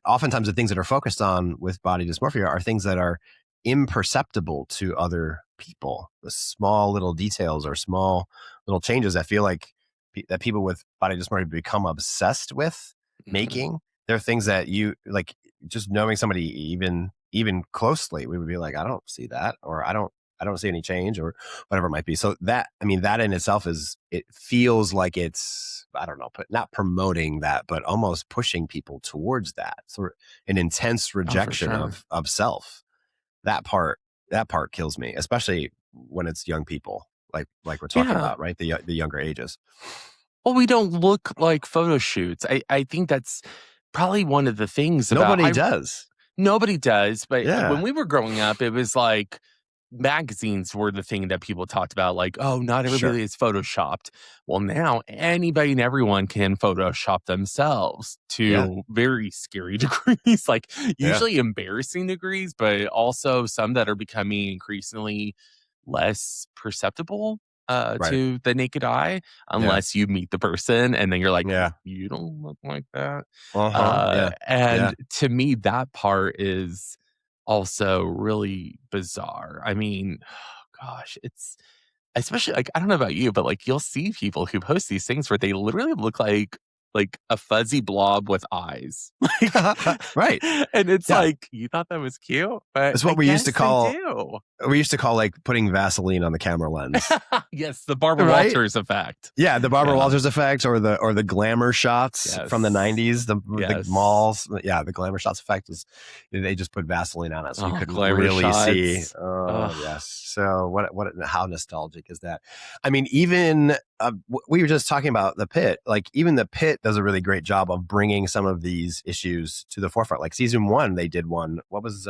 oftentimes the things that are focused on with body dysmorphia are things that are imperceptible to other people. The small little details or small little changes that feel like that people with body dysmorphia become obsessed with Mhm. making. They're things that you like, just knowing somebody even closely, we would be like, I don't see that, or I don't see any change, or whatever it might be. So that, I mean, that in itself it feels like it's, I don't know, but not promoting that, but almost pushing people towards that sort of an intense Oh, for rejection sure. of self. That part, that part kills me, especially when it's young people, like we're talking Yeah. about, right? The younger ages. Well, we don't look like photo shoots. I think that's probably one of the things about Nobody I does. nobody does, but when Yeah, we were growing up, it was like magazines were the thing that people talked about, like, "Oh, not sure. everybody is photoshopped." Well, now anybody and everyone can Photoshop themselves Yeah, to very scary degrees, like, yeah, usually embarrassing degrees, but also some that are becoming increasingly less perceptible, right. to the naked eye, Yeah, unless you meet the person and then you're like, yeah. "You don't look like that." Uh-huh. Yeah, yeah. And to me, that part is also really bizarre. I mean, gosh, it's especially like I don't know about you, but like you'll see people who post these things where they literally look like a fuzzy blob with eyes. Like Right. and it's Yeah. like, you thought that was cute, but It's I what guess they do. we used to call like putting Vaseline on the camera lens, Yes, the Barbara right? Walters effect. Yeah, the Barbara Yeah. Walters effect, or the glamour shots from the Yes. 90s, the Yes. malls. Yeah, the glamour shots effect was, they just put Vaseline on it so you Oh, couldn't glamour really see. shots. Oh, Ugh. yes. So how nostalgic is that? I mean, even we were just talking about the Pit. Like, even the Pit does a really great job of bringing some of these issues to the forefront. Like season 1, they did one. What was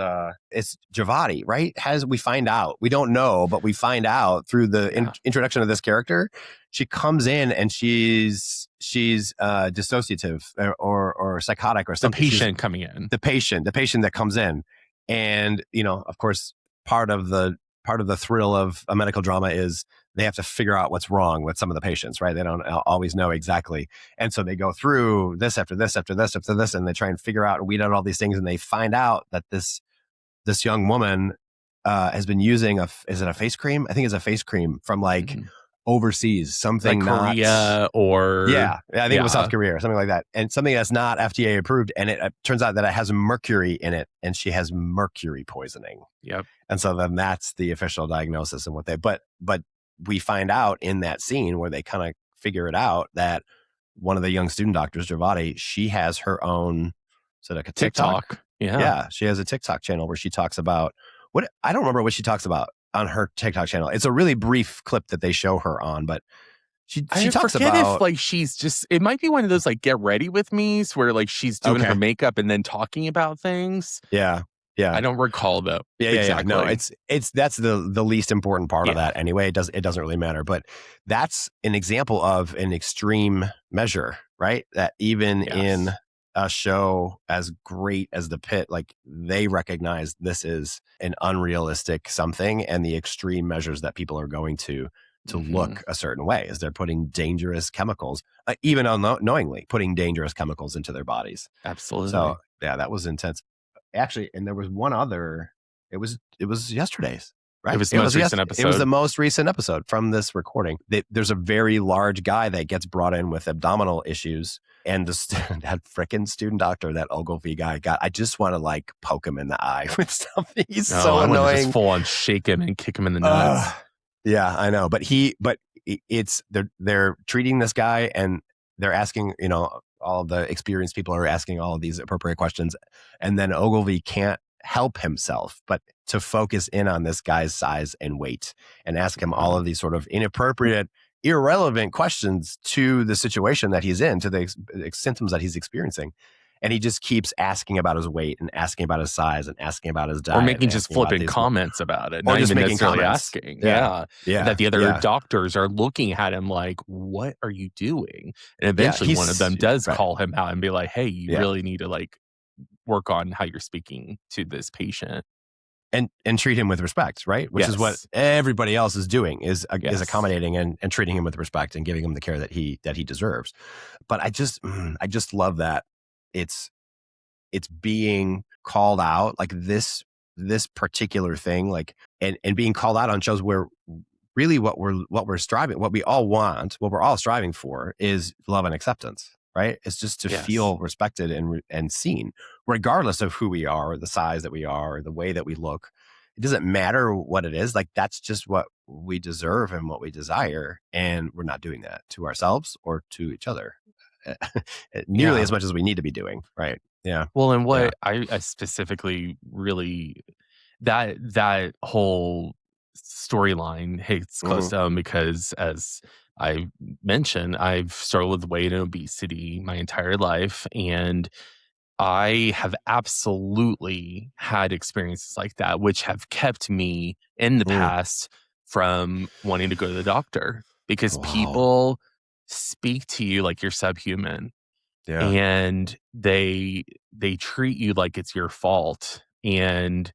it's Javati, right? We find out, we don't know, but we find out through the Yeah. introduction of this character. She comes in and she's dissociative or psychotic or The something. She's patient coming in. the patient that comes in, And, of course, part of the thrill of a medical drama is they have to figure out what's wrong with some of the patients, right? They don't always know exactly. And so they go through this after this after this after this, and they try and figure out and weed out all these things. And they find out that this young woman has been using is it a face cream? I think it's a face cream from like overseas, something like not Korea or I think it was South Korea or something like that, and something that's not FDA approved. And it turns out that it has mercury in it, and she has mercury poisoning. Yep. And so then that's the official diagnosis and what they. But we find out in that scene where they kind of figure it out that one of the young student doctors, Javati, she has her own. Is it like a TikTok? Yeah, she has a TikTok channel where she talks about what I don't remember what she talks about on her TikTok channel. It's a really brief clip that they show her on, but she talks about if like she's just it might be one of those like get ready with me's where like she's doing her makeup and then talking about things. Yeah. I don't recall though. Yeah. No, it's that's the least important part of that anyway. It doesn't really matter, but that's an example of an extreme measure, right? That even in a show as great as the Pitt, like they recognize this is an unrealistic something, and the extreme measures that people are going to look a certain way is they're putting dangerous chemicals, even unknowingly putting dangerous chemicals into their bodies. Absolutely. So yeah, that was intense. Actually, and there was one other. It was yesterday's. Right? It was the most recent episode. It was the most recent episode from this recording. There's a very large guy that gets brought in with abdominal issues, and that freaking student doctor, that Ogilvy guy, I just want to like poke him in the eye with something. He's so annoying. I just full on shake him and kick him in the nuts. Yeah, I know. But they're treating this guy, and they're asking, all of the experienced people are asking all of these appropriate questions, and then Ogilvy can't help himself but to focus in on this guy's size and weight and ask him all of these sort of inappropriate, irrelevant questions to the situation that he's in, to the symptoms that he's experiencing. And he just keeps asking about his weight and asking about his size and asking about his diet. Or making just flippant comments about it. Or not just even making necessarily comments. asking. Yeah. That the other doctors are looking at him like, what are you doing? And eventually one of them does call him out and be like, hey, you really need to like work on how you're speaking to this patient. And treat him with respect, right? Which is what everybody else is doing, is accommodating and treating him with respect and giving him the care that he deserves. But I just love that it's being called out, like this particular thing, like and being called out on shows where really what we're striving, what we all want, what we're all striving for is love and acceptance, right? It's just to feel respected and seen, regardless of who we are, or the size that we are, or the way that we look. It doesn't matter what it is. Like that's just what we deserve and what we desire, and we're not doing that to ourselves or to each other nearly as much as we need to be doing, right? Yeah. Well, and what I specifically really that whole storyline hits close down because, as I mentioned, I've struggled with weight and obesity my entire life, and I have absolutely had experiences like that, which have kept me in the past from wanting to go to the doctor, because people speak to you like you're subhuman. Yeah. And they treat you like it's your fault, and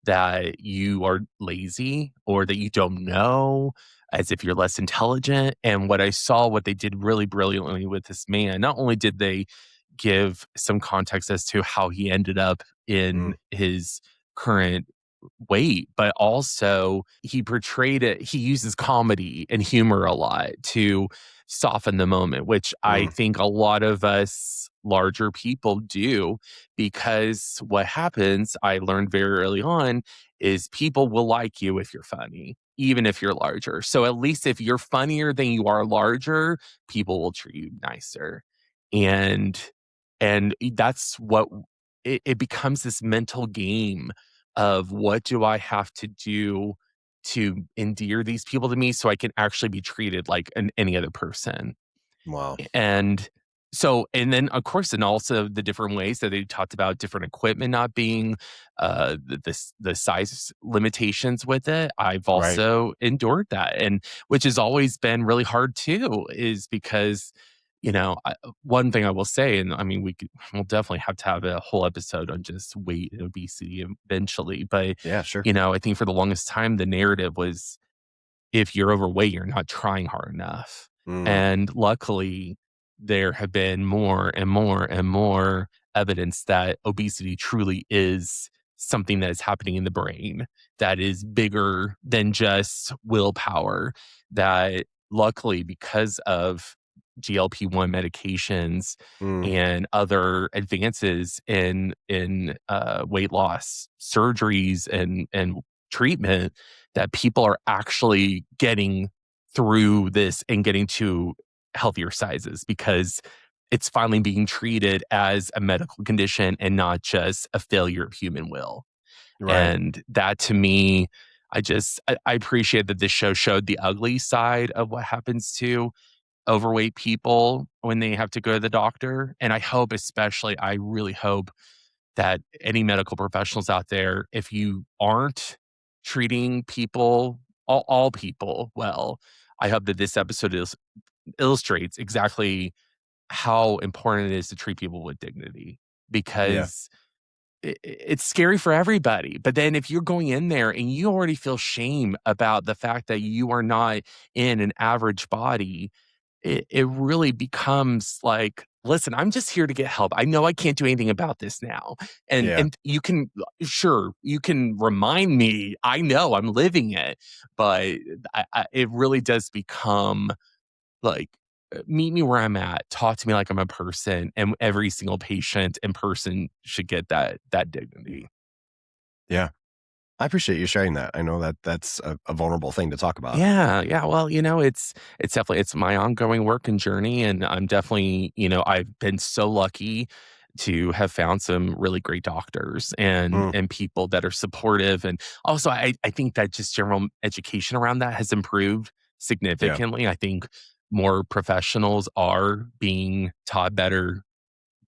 that you are lazy or that you don't know, as if you're less intelligent. And what they did really brilliantly with this man, not only did they give some context as to how he ended up in his current weight, but also he portrayed it. He uses comedy and humor a lot to soften the moment, which I think a lot of us larger people do, because what happens, I learned very early on, is people will like you if you're funny, even if you're larger. So at least if you're funnier than you are larger, people will treat you nicer. And that's what it becomes, this mental game of what do I have to do to endear these people to me so I can actually be treated like any other person. Wow. And so, and then of course, and also the different ways that they talked about different equipment not being the size limitations with it. I've also endured that, and which has always been really hard too, is because one thing I will say, and I mean, we'll definitely have to have a whole episode on just weight and obesity eventually. But, Yeah, sure. I think for the longest time, the narrative was if you're overweight, you're not trying hard enough. Mm, And luckily, there have been more and more and more evidence that obesity truly is something that is happening in the brain that is bigger than just willpower. That luckily, because of GLP-1 medications mm, and other advances in weight loss surgeries and treatment, that people are actually getting through this and getting to healthier sizes because it's finally being treated as a medical condition and not just a failure of human will. right. And that to me, I appreciate that this show showed the ugly side of what happens to overweight people when they have to go to the doctor. And I really hope that any medical professionals out there, if you aren't treating people, all people well, I hope that this episode illustrates exactly how important it is to treat people with dignity Yeah, because it's scary for everybody. But then if you're going in there and you already feel shame about the fact that you are not in an average body, it really becomes like, listen, I'm just here to get help. I know I can't do anything about this now. And yeah, and you can sure, you can remind me, I know I'm living it, but it really does become like, meet me where I'm at, talk to me like I'm a person, and every single patient and person should get that dignity. yeah. I appreciate you sharing that. I know that that's a vulnerable thing to talk about. Yeah, yeah. Well, it's definitely it's my ongoing work and journey, and I'm definitely, I've been so lucky to have found some really great doctors and Mm, people that are supportive, and also I think that just general education around that has improved yeah, significantly. I think more professionals are being taught better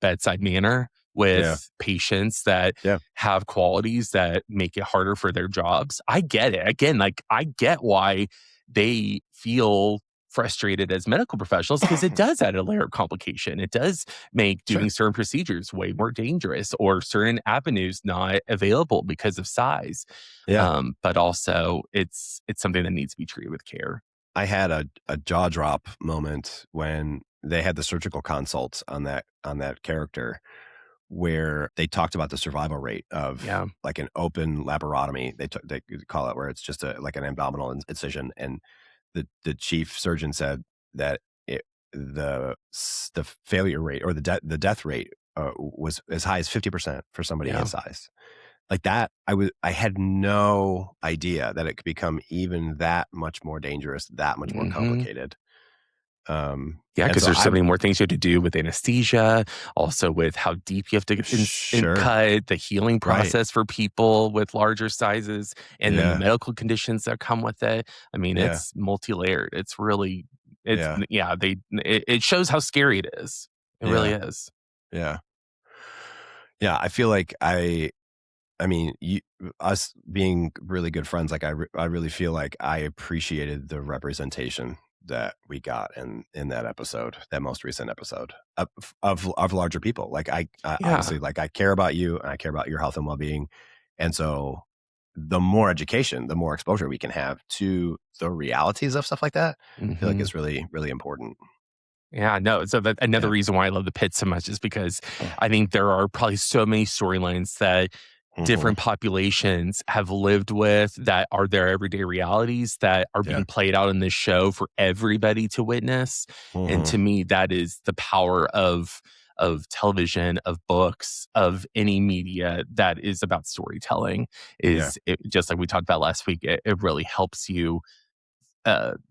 bedside manner yeah, with patients that yeah, have qualities that make it harder for their jobs. I get it. Again, like I get why they feel frustrated as medical professionals because it does add a layer of complication. It does make doing sure. certain procedures way more dangerous or certain avenues not available because of size. Yeah. But also it's something that needs to be treated with care. I had a jaw drop moment when they had the surgical consult on that character where they talked about the survival rate of Yeah. like an open laparotomy. They call it where it's just like an abdominal incision, and the chief surgeon said that the failure rate or the death rate was as high as 50% for somebody Yeah. his size. Like that, I had no idea that it could become even that much more dangerous, that much more Mhm. complicated. Yeah, And because so there's so many more things you have to do with anesthesia, also with how deep you have to sure, cut, the healing right, process for people with larger sizes, and then the yeah, medical conditions that come with it. I mean, yeah, it's multi-layered. It's really yeah, yeah, it shows how scary it is. It really yeah, is. yeah, yeah. I feel like I mean, us being really good friends, like I really feel like I appreciated the representation that we got in that episode, that most recent episode of larger people. Like I Yeah. honestly, like I care about you and I care about your health and well being, and so the more education, the more exposure we can have to the realities of stuff like that, I feel like Mhm. it's really really important. Yeah, no. So that another Yeah. reason why I love the pit so much is because I think there are probably so many storylines that Hmm. different populations have lived with that are their everyday realities that are Yeah. being played out in this show for everybody to witness. And Hmm. to me, that is the power of television, of books, of any media that is about storytelling. Yeah. Is it, just like we talked about last week, it really helps you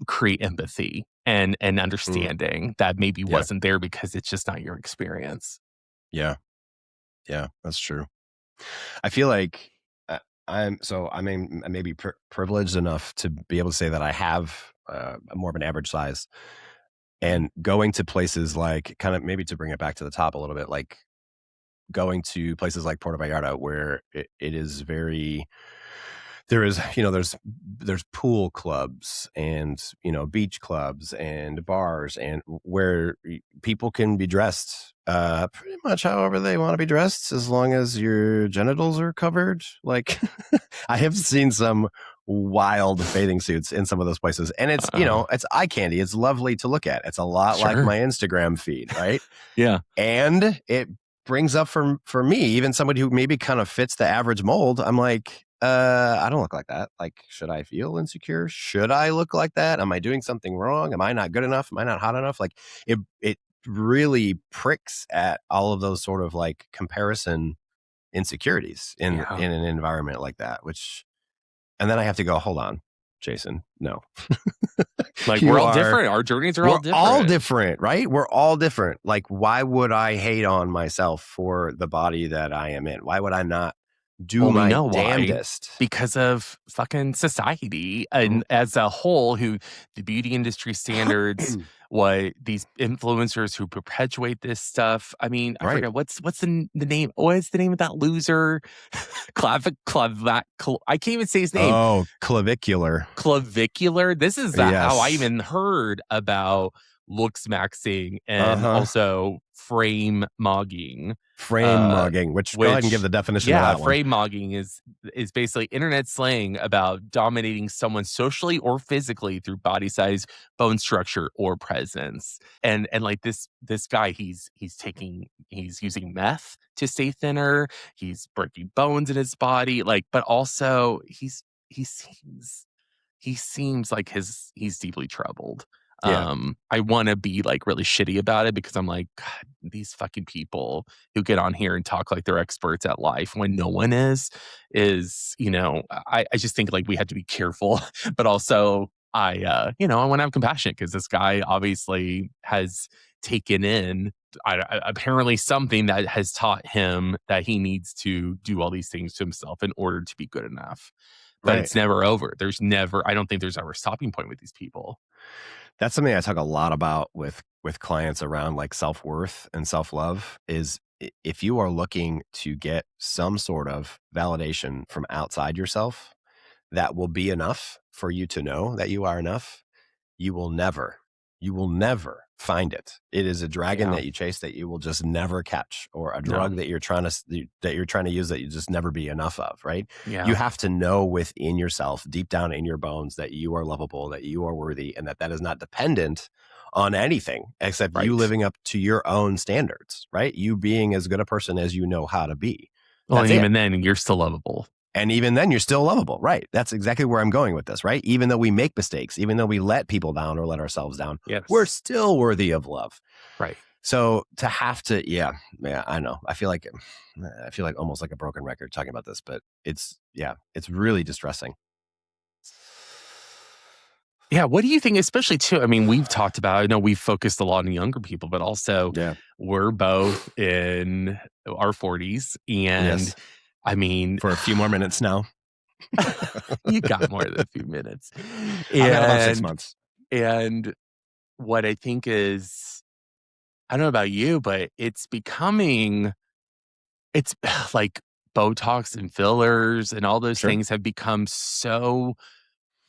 create empathy and Mm. understanding that maybe Yeah. wasn't there because it's just not your experience. Yeah. Yeah. That's true. I feel like I mean, I may be privileged enough to be able to say that I have more of an average size, and going to places like kind of maybe to bring it back to the top a little bit, like going to places like Puerto Vallarta where it is very there is, there's pool clubs and, beach clubs and bars, and where people can be dressed pretty much however they want to be dressed, as long as your genitals are covered. Like, I have seen some wild bathing suits in some of those places, and it's, it's eye candy. It's lovely to look at. It's a lot like my Instagram feed, right? Yeah. And it brings up for me, even somebody who maybe kind of fits the average mold. I'm like, I don't look like that. Like, should I feel insecure? Should I look like that? Am I doing something wrong? Am I not good enough? Am I not hot enough? Like, it really pricks at all of those sort of like comparison insecurities in an environment like that, and then I have to go, hold on, Jason, no. Like, we're all different. Our journeys are all different. We're all different, right? We're all different. Like, why would I hate on myself for the body that I am in? Why would I not do my damnedest? Because of fucking society and as a whole, who the beauty industry standards, what these influencers who perpetuate this stuff. I mean, I forget what's the name. What's the name of that loser? I can't even say his name. Oh, clavicular. This is how I even heard about looks maxing and also frame mogging. Which go ahead and give the definition of that one. Frame mogging is basically internet slang about dominating someone socially or physically through body size, bone structure, or presence. And like this guy, he's using meth to stay thinner. He's breaking bones in his body, but also he seems like he's deeply troubled. Yeah. I want to be really shitty about it because I'm like, God, these fucking people who get on here and talk like they're experts at life when no one is, I just think we have to be careful, but also I want to have compassion because this guy obviously has taken in apparently something that has taught him that he needs to do all these things to himself in order to be good enough. But it's never over. I don't think there's ever a stopping point with these people. That's something I talk a lot about with clients around self-worth and self-love is if you are looking to get some sort of validation from outside yourself that will be enough for you to know that you are enough, you will never find it. It is a dragon that you chase that you will just never catch, or a drug that you're trying to use that you just never be enough of, right? Yeah. You have to know within yourself, deep down in your bones, that you are lovable, that you are worthy, and that is not dependent on anything except you living up to your own standards, right? You being as good a person as you know how to be. Well, and even then, you're still lovable. And even then, you're still lovable, right? That's exactly where I'm going with this, right? Even though we make mistakes, even though we let people down or let ourselves down, we're still worthy of love, right? So to have to, I know. I feel like almost like a broken record talking about this, but it's really distressing. Yeah, what do you think? Especially too, I mean, we've talked about. I know we've focused a lot on younger people, but also we're both in our 40s, and I mean, for a few more minutes now. You got more than a few minutes. I've got about 6 months. And what I think is, I don't know about you, but it's like Botox and fillers and all those things have become so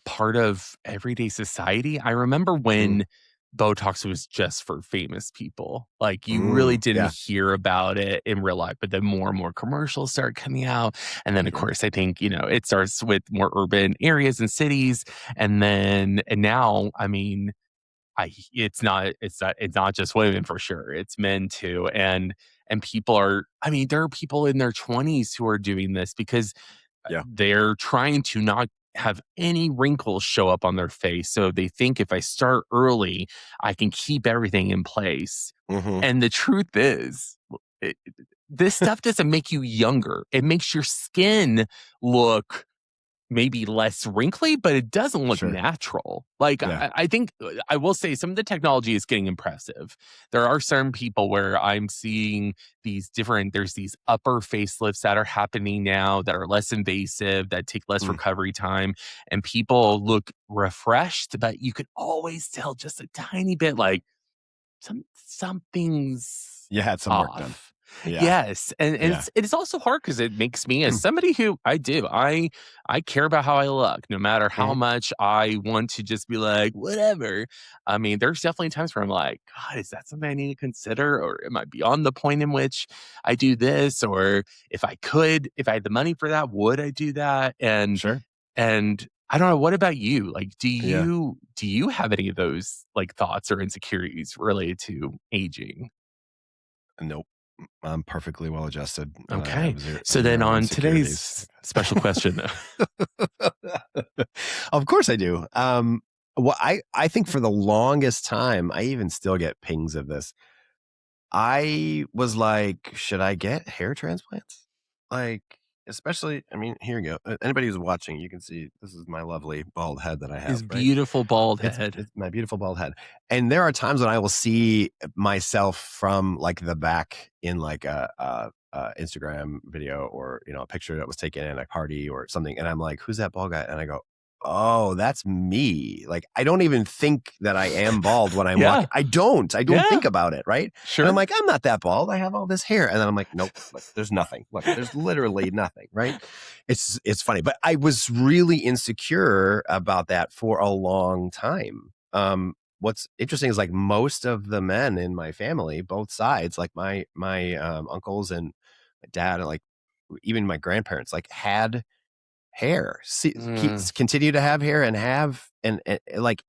part of everyday society. I remember when Botox was just for famous people. You really didn't hear about it in real life, but then more and more commercials start coming out. And then, of course, I think, it starts with more urban areas and cities. And now, I mean, it's not just women for sure. It's men too. And people are, I mean, there are people in their 20s who are doing this because they're trying to not have any wrinkles show up on their face. So they think if I start early, I can keep everything in place. And the truth is, this stuff doesn't make you younger. It makes your skin look maybe less wrinkly, but it doesn't look natural. I think I will say some of the technology is getting impressive. There are certain people where I'm seeing there's these upper facelifts that are happening now that are less invasive, that take less recovery time, and people look refreshed, but you can always tell just a tiny bit something's you had some off. work done. Yeah. Yes, and Yeah. it's also hard because it makes me as somebody who I care about how I look, no matter how Mhm. much I want to just be like, "Whatever." I mean, there's definitely times where I'm like, "God, is that something I need to consider, or am I beyond the point in which I do this? Or if I had the money for that, would I do that?" Sure. And I don't know, what about you? Like, Yeah. do you have any of those, like, thoughts or insecurities related to aging? Nope. I'm perfectly well adjusted, and I Okay. have So then zero on insecurities. today's special question, though. Of course I do. Well, I think for the longest time, I even still get pings of this. I was like, should I get hair transplants? Like, especially, I mean, here you go. Anybody who's watching, you can see this is my lovely bald head that I His have, right? beautiful bald It's head. it's my beautiful bald head. And there are times when I will see myself from like the back in like a Instagram video or a picture that was taken in a party or something, and I'm like, "Who's that bald guy?" And I go, "Oh, that's me." Like I don't even think that I am bald when I'm Yeah. walking. I don't Yeah. think about it, right? And I'm Sure. like, "I'm not that bald. I have all this hair." And then I'm like, "Nope, look, there's nothing. Look, there's literally nothing," right? It's funny, but I was really insecure about that for a long time. What's interesting is like most of the men in my family, both sides, like my uncles and my dad, and like even my grandparents, like had hair. See, Mm, continue to have hair and like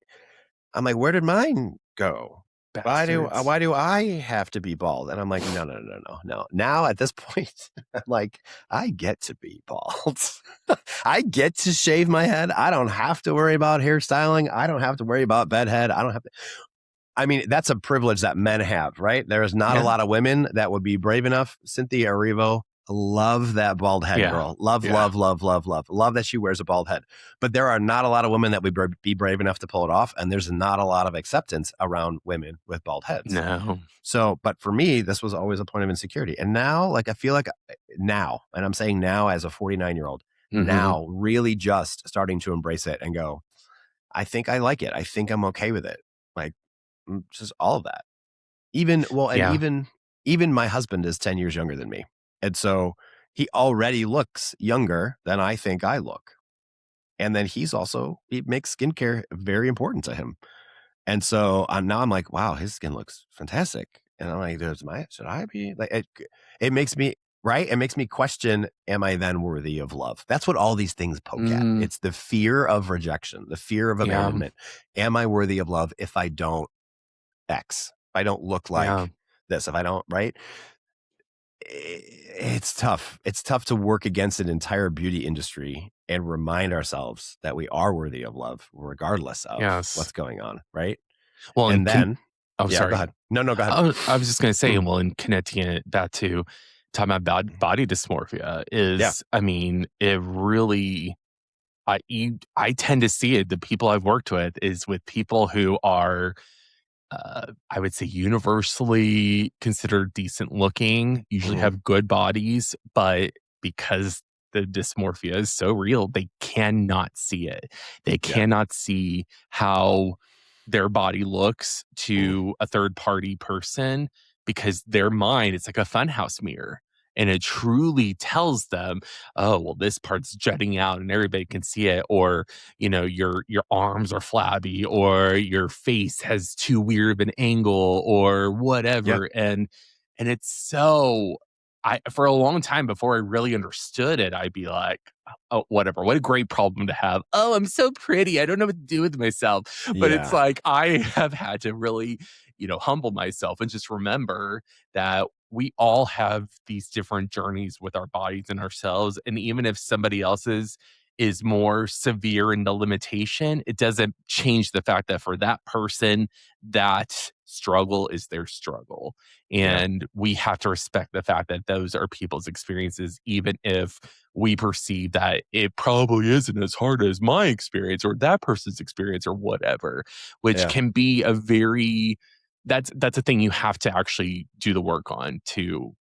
I'm like, where did mine go? bastards. Why do I have to be bald? And I'm like, no, no, no, no, no. Now at this point, I'm like, I get to be bald. I get to shave my head. I don't have to worry about hairstyling. I don't have to worry about bed head. I don't have to. I mean, that's a privilege that men have, right? There is not a Yeah. lot of women that would be brave enough. Cynthia Erivo, love that bald head Yeah. girl. Love, Yeah. love, love, love, love. Love that she wears a bald head. But there are not a lot of women that would be brave enough to pull it off. And there's not a lot of acceptance around women with bald heads. No. So, but for me, this was always a point of insecurity. And now, like, I feel like now, and I'm saying now as a 49-year-old, Mhm. now really just starting to embrace it and go, I think I like it. I think I'm okay with it. Like, just all of that. And Yeah. even my husband is 10 years younger than me. And so he already looks younger than I think I look. And then he makes skincare very important to him. And so I'm like, wow, his skin looks fantastic. And I'm like, should I be like, it makes me, right? It makes me question, am I then worthy of love? That's what all these things poke at. Mhm. It's the fear of rejection, the fear of Yeah. abandonment. Am I worthy of love if I don't X, if I don't look Yeah. like this, if I don't, right? It's tough. It's tough to work against an entire beauty industry and remind ourselves that we are worthy of love, regardless of Yes. what's going on, right? Well, And then, oh, yeah, go sorry. ahead. No, go ahead. I was just gonna say, well, in connecting it back to talking about body dysmorphia Yeah. is, I mean, it really I tend to see it, the people I've worked with is with people who are I would say universally considered decent looking, usually Hmm. have good bodies, but because the dysmorphia is so real, they cannot see it. They Yeah. cannot see how their body looks Mm. to a third party person because their mind, it's like a funhouse mirror. And it truly tells them, oh, well, this part's jutting out and everybody can see it. Or your arms are flabby or your face has too weird of an angle or Yeah. whatever. And it's so I for a long time before I really understood it, I'd be like, oh, whatever, what a great problem to have. Oh, I'm so pretty, I don't know what to do with myself. But it's Yeah. like I have had to really humble myself and just remember that we all have these different journeys with our bodies and ourselves. And even if somebody else's is more severe in the limitation, it doesn't change the fact that for that person, that struggle is their struggle. Yeah. And we have to respect the fact that those are people's experiences, even if we perceive that it probably isn't as hard as my experience or that person's experience or whatever, which Yeah. can be a very that's a thing you have to actually do the work on to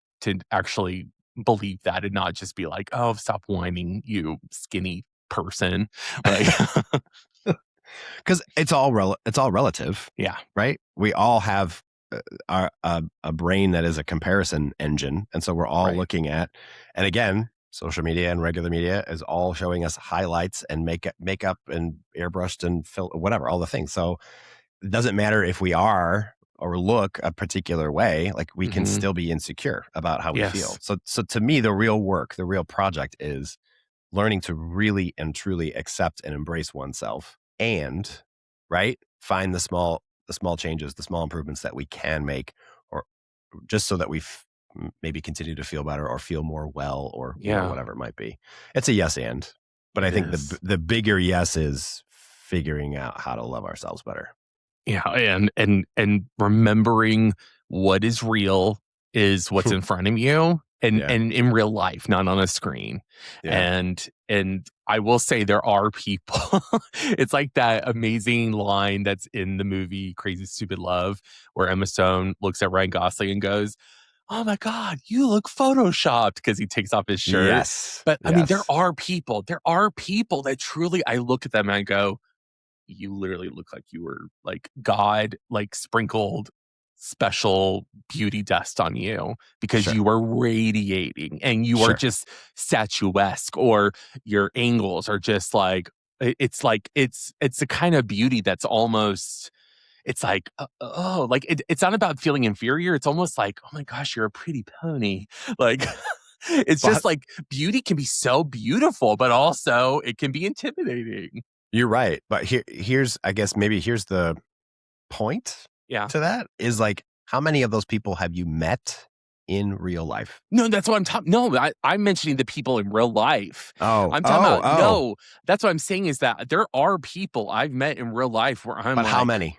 actually believe that and not just be like, "Oh, stop whining, you skinny person." Like, Because it's all relative, yeah, right? We all have a brain that is a comparison engine, and so we're all Right. looking at, and again, social media and regular media is all showing us highlights and makeup and airbrushed and whatever, all the things. So it doesn't matter if we are or look a particular way, like we can Mm-hmm. still be insecure about how we feel. Yes. So to me, the real work, the real project is learning to really and truly accept and embrace oneself, and right, find the small changes, the small improvements that we can make, or just so that we maybe continue to feel better or feel more well, or Yeah, whatever it might be. It's a yes and, but I it think is. the bigger yes is figuring out how to love ourselves better. Yeah, and remembering what is real is what's in front of you Yeah, and in real life, not on a screen. yeah, And I will say there are people it's like that amazing line that's in the movie Crazy Stupid Love where Emma Stone looks at Ryan Gosling and goes, "Oh my god, you look photoshopped," because he takes off his shirt. yes, But I mean yes, there are people that truly I look at them and I go, you literally look like you were like God, like sprinkled special beauty dust on you because sure. you are radiating and you are Sure. just statuesque or your angles are just it's like it's a kind of beauty that's almost it's like oh like it's not about feeling inferior, it's almost like oh my gosh you're a pretty pony like it's Well, just like beauty can be so beautiful but also it can be intimidating. you're right. But here's, I guess, maybe here's the point Yeah. to that is like, how many of those people have you met in real life? No, that's what I'm talking. No, I'm mentioning the people in real life. Oh, I'm talking oh, about oh. no. That's what I'm saying is that there are people I've met in real life where I'm But how like, many?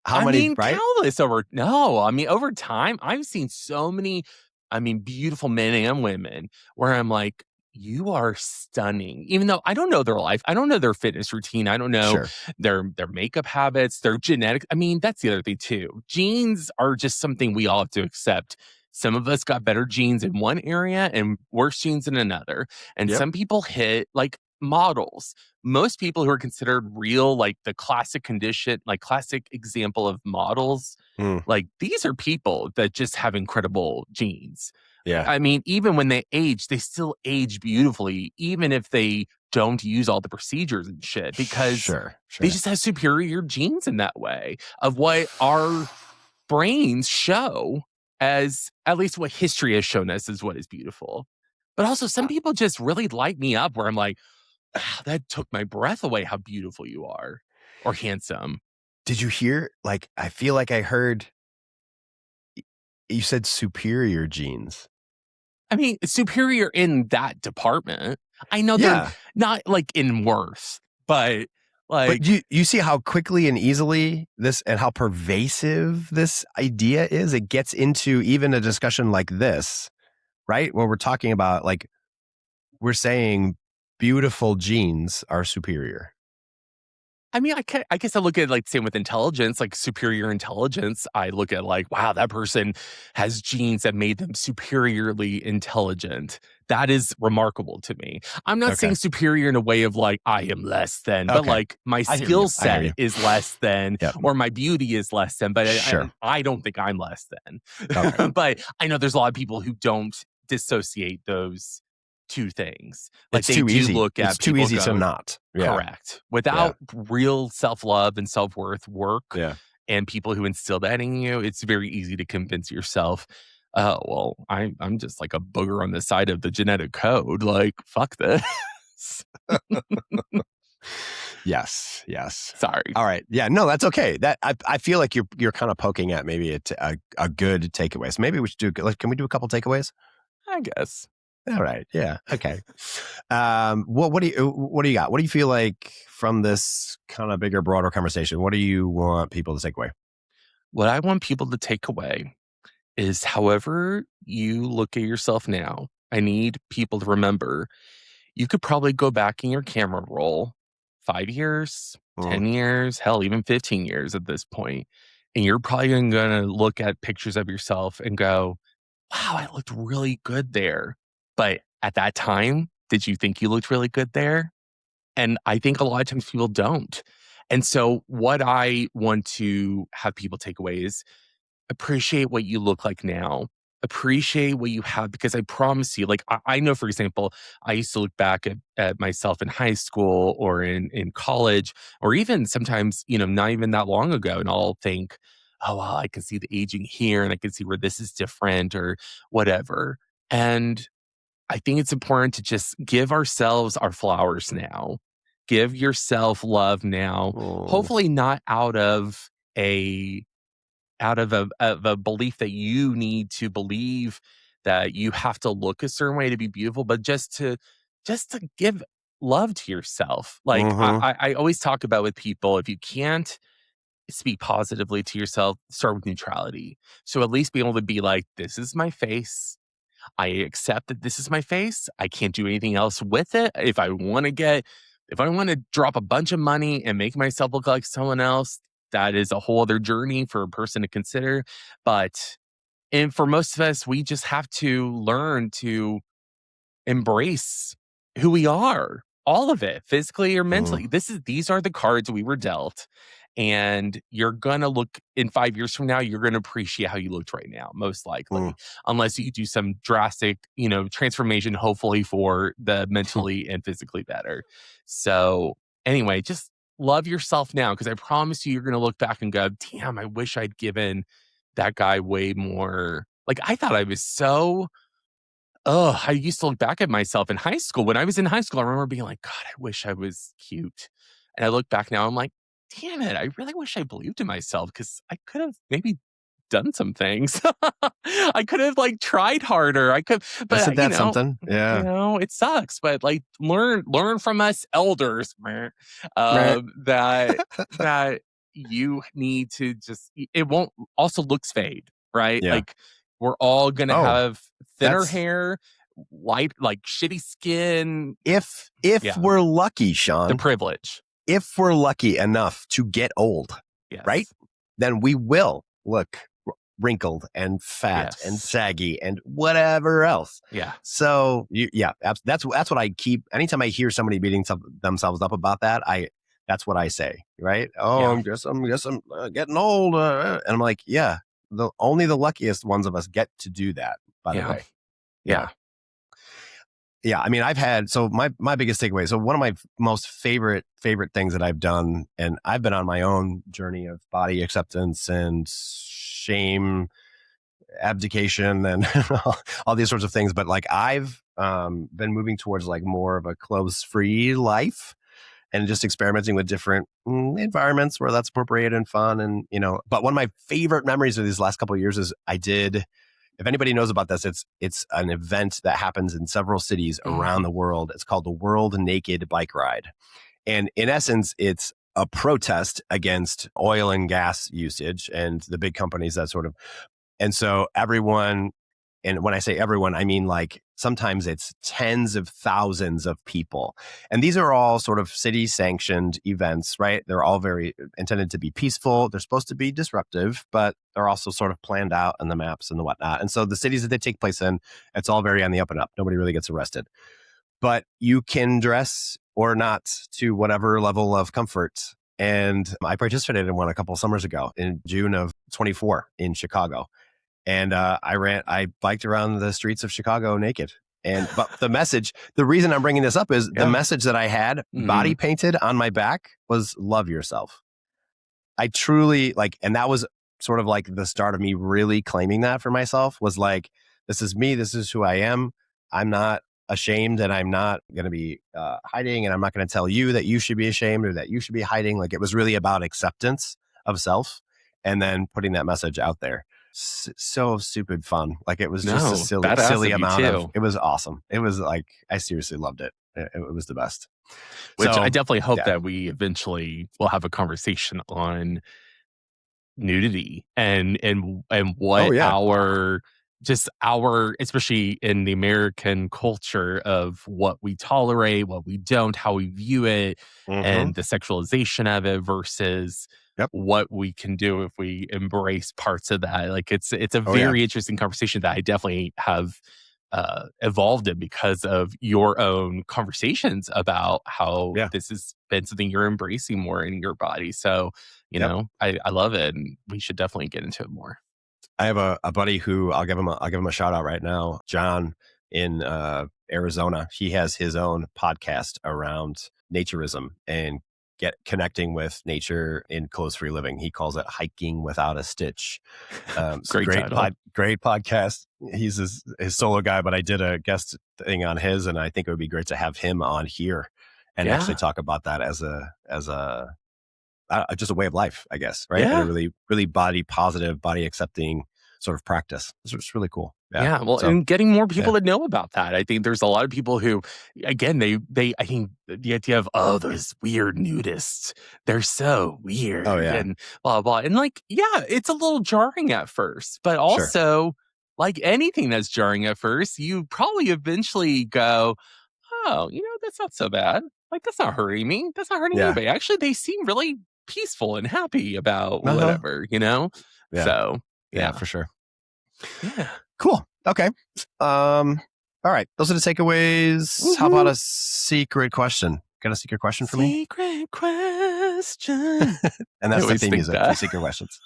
How I many, mean, right? countless over. No, I mean, over time, I've seen so many. I mean, beautiful men and women where I'm like, you are stunning. Even though I don't know their life, I don't know their fitness routine, I don't know Sure. their makeup habits, their genetics. I mean, that's the other thing too. Genes are just something we all have to accept. Some of us got better genes in one area and worse genes in another. And Yep. some people hit like models. Most people who are considered real, like the classic condition, like classic example of models, Mm, like these are people that just have incredible genes. yeah. I mean, even when they age, they still age beautifully, even if they don't use all the procedures and shit, because Sure. they Sure. just have superior genes in that way of what our brains show as at least what history has shown us is what is beautiful. But also, some Uh, people just really light me up where I'm like, wow, that took my breath away how beautiful you are or handsome. did you hear? Like, I feel like I heard you said superior genes. I mean, superior in that department. I know they're Yeah. not like in worth, but But like, you see how quickly and easily this, and how pervasive this idea is? It gets into even a discussion like this, right? Where we're talking about, like, we're saying beautiful genes are superior. I mean, I guess I look at like same with intelligence, like superior intelligence. I look at like, wow, that person has genes that made them superiorly intelligent. That is remarkable to me. I'm not Okay. saying superior in a way of like I am less than, but Okay. like my I hear you. skill I hear set you. is less than, Yep. or my beauty is less than. But Sure. I don't think I'm less Okay. than. But I know there's a lot of people who don't dissociate those two things. Like It's they too do easy. look It's at too people easy to go, not. Yeah. correct. Yeah. Without real self-love and self-worth work Yeah. and people who instill that in you, it's very easy to convince yourself, oh, well, I'm just like a booger on the side of the genetic code. Like, fuck this. Yes. Yes. Sorry, All right. Yeah. No, that's okay. That I feel like you're kind of poking at maybe a good takeaway. So maybe we should do. Like, can we do a couple takeaways? I guess. All right. Yeah. Okay. What do you got? What do you feel like from this kind of bigger, broader conversation? What do you want people to take away? What I want people to take away is however you look at yourself now, I need people to remember you could probably go back in your camera roll 5 years, Mm, 10 years, hell, even 15 years at this point, and you're probably gonna look at pictures of yourself and go, "Wow, I looked really good there." But at that time, did you think you looked really good there? And I think a lot of times people don't. And so what I want to have people take away is appreciate what you look like now. Appreciate what you have because I promise you, like I know, for example, I used to look back at myself in high school or in college, or even sometimes, not even that long ago, and I'll think, oh well, I can see the aging here and I can see where this is different or whatever. And I think it's important to just give ourselves our flowers now. Give yourself love now. Mm, Hopefully not a out of a belief that you need to believe that you have to look a certain way to be beautiful, but just to give love to yourself. Like mhm, I always talk about with people, if you can't speak positively to yourself, start with neutrality. So at least be able to be like, this is my face. I accept that this is my face. I can't do anything else with it. If I want to drop a bunch of money and make myself look like someone else, that is a whole other journey for a person to consider. But, and for most of us, we just have to learn to embrace who we are, all of it, physically or mm, mentally. These are the cards we were dealt. And you're gonna look in 5 years from now, you're gonna appreciate how you looked right now, most mm. likely, unless you do some drastic, transformation, hopefully for the mentally and physically better. So anyway, just love yourself now because I promise you, you're gonna look back and go, damn, I wish I'd given that guy way more. Like I thought I was so. Oh, I used to look back at myself in high school. When I was in high school, I remember being like, God, I wish I was cute. And I look back now, I'm like, damn it, I really wish I believed in myself because I could have maybe done some things. I could have like tried harder. I could, Isn't but that something? Yeah. it sucks. But like learn from us elders, man, Meh. that you need to just it won't also looks fade, right? Yeah. Like we're all gonna Oh, have thinner that's hair, light like shitty skin. if Yeah, we're lucky, the Sean, privilege. if we're lucky enough to get old, right? Yes. Then we will look wrinkled and fat and Yes. saggy and whatever else. Yeah. So yeah, that's what I keep. Anytime I hear somebody beating themselves up about that, that's what I say, right? Oh, Yeah. I guess I'm getting old, and I'm like, yeah, only the luckiest ones of us get to do that. By the Yeah. way, you know. Yeah. Yeah, I mean, I've had so my biggest takeaway. So one of my most favorite things that I've done, and I've been on my own journey of body acceptance and shame, abdication, and all these sorts of things. But like I've been moving towards like more of a clothes free life and just experimenting with different environments where that's appropriate and fun, and But one of my favorite memories of these last couple of years is I did, if anybody knows about this, it's an event that happens in several cities around Mm. the world. It's called the World Naked Bike Ride. And in essence, it's a protest against oil and gas usage and the big companies that sort of. And so everyone, and when I say everyone, I mean like sometimes it's tens of thousands of people. And these are all sort of city sanctioned events, right? They're all very intended to be peaceful. They're supposed to be disruptive, but they're also sort of planned out in the maps and the whatnot. And so the cities that they take place in, it's all very on the up and up. Nobody really gets arrested. But you can dress or not to whatever level of comfort. And I participated in one a couple of summers ago in June of 24 in Chicago. And I biked around the streets of Chicago naked. But the reason I'm bringing this up is the Yeah. message that I had body Mhm. painted on my back was love yourself. I truly like, and that was sort of like the start of me really claiming that for myself was like, this is me. This is who I am. I'm not ashamed and I'm not going to be hiding. And I'm not going to tell you that you should be ashamed or that you should be hiding. Like it was really about acceptance of self and then putting that message out there. So stupid fun. Like it was just a No, badass silly of you amount of, too. it was awesome. It was like, I seriously loved it. It was the best. Which I So definitely hope yeah. that we eventually will have a conversation on nudity and Oh what yeah. our especially in the American culture of what we tolerate, what we don't, how we view it, Mm-hmm. and the sexualization of it versus Yep. what we can do if we embrace parts of that. Like it's a Oh yeah. very interesting conversation that I definitely have evolved in because of your own conversations about how Yeah. this has been something you're embracing more in your body. So Yep. I love it, and we should definitely get into it more. I have a buddy who I'll give him a shout out right now, John in Arizona. He has his own podcast around naturism and connecting with nature in clothes free living. He calls it hiking without a stitch. It's a Great title. great podcast. He's his solo guy, but I did a guest thing on his, and I think it would be great to have him on here and actually talk about that as a just a way of life, I guess, right? Yeah. And a really, really body positive, body accepting sort of practice. It's really cool. Yeah. Well, So, and getting more people to know about that. I think there's a lot of people who, again, I think the idea of, oh, those weird nudists, they're so weird and blah, blah. And like, yeah, it's a little jarring at first, but also like anything that's jarring at first, you probably eventually go, oh, that's not so bad. Like, that's not hurting me. That's not hurting anybody. Actually, they seem really peaceful and happy about whatever, Yeah. So, yeah, for sure. Yeah. Cool. Okay. All right. Those are the takeaways. Woo-hoo. How about a secret question? Got a secret question for me? Secret question. And that's the theme music for secret questions.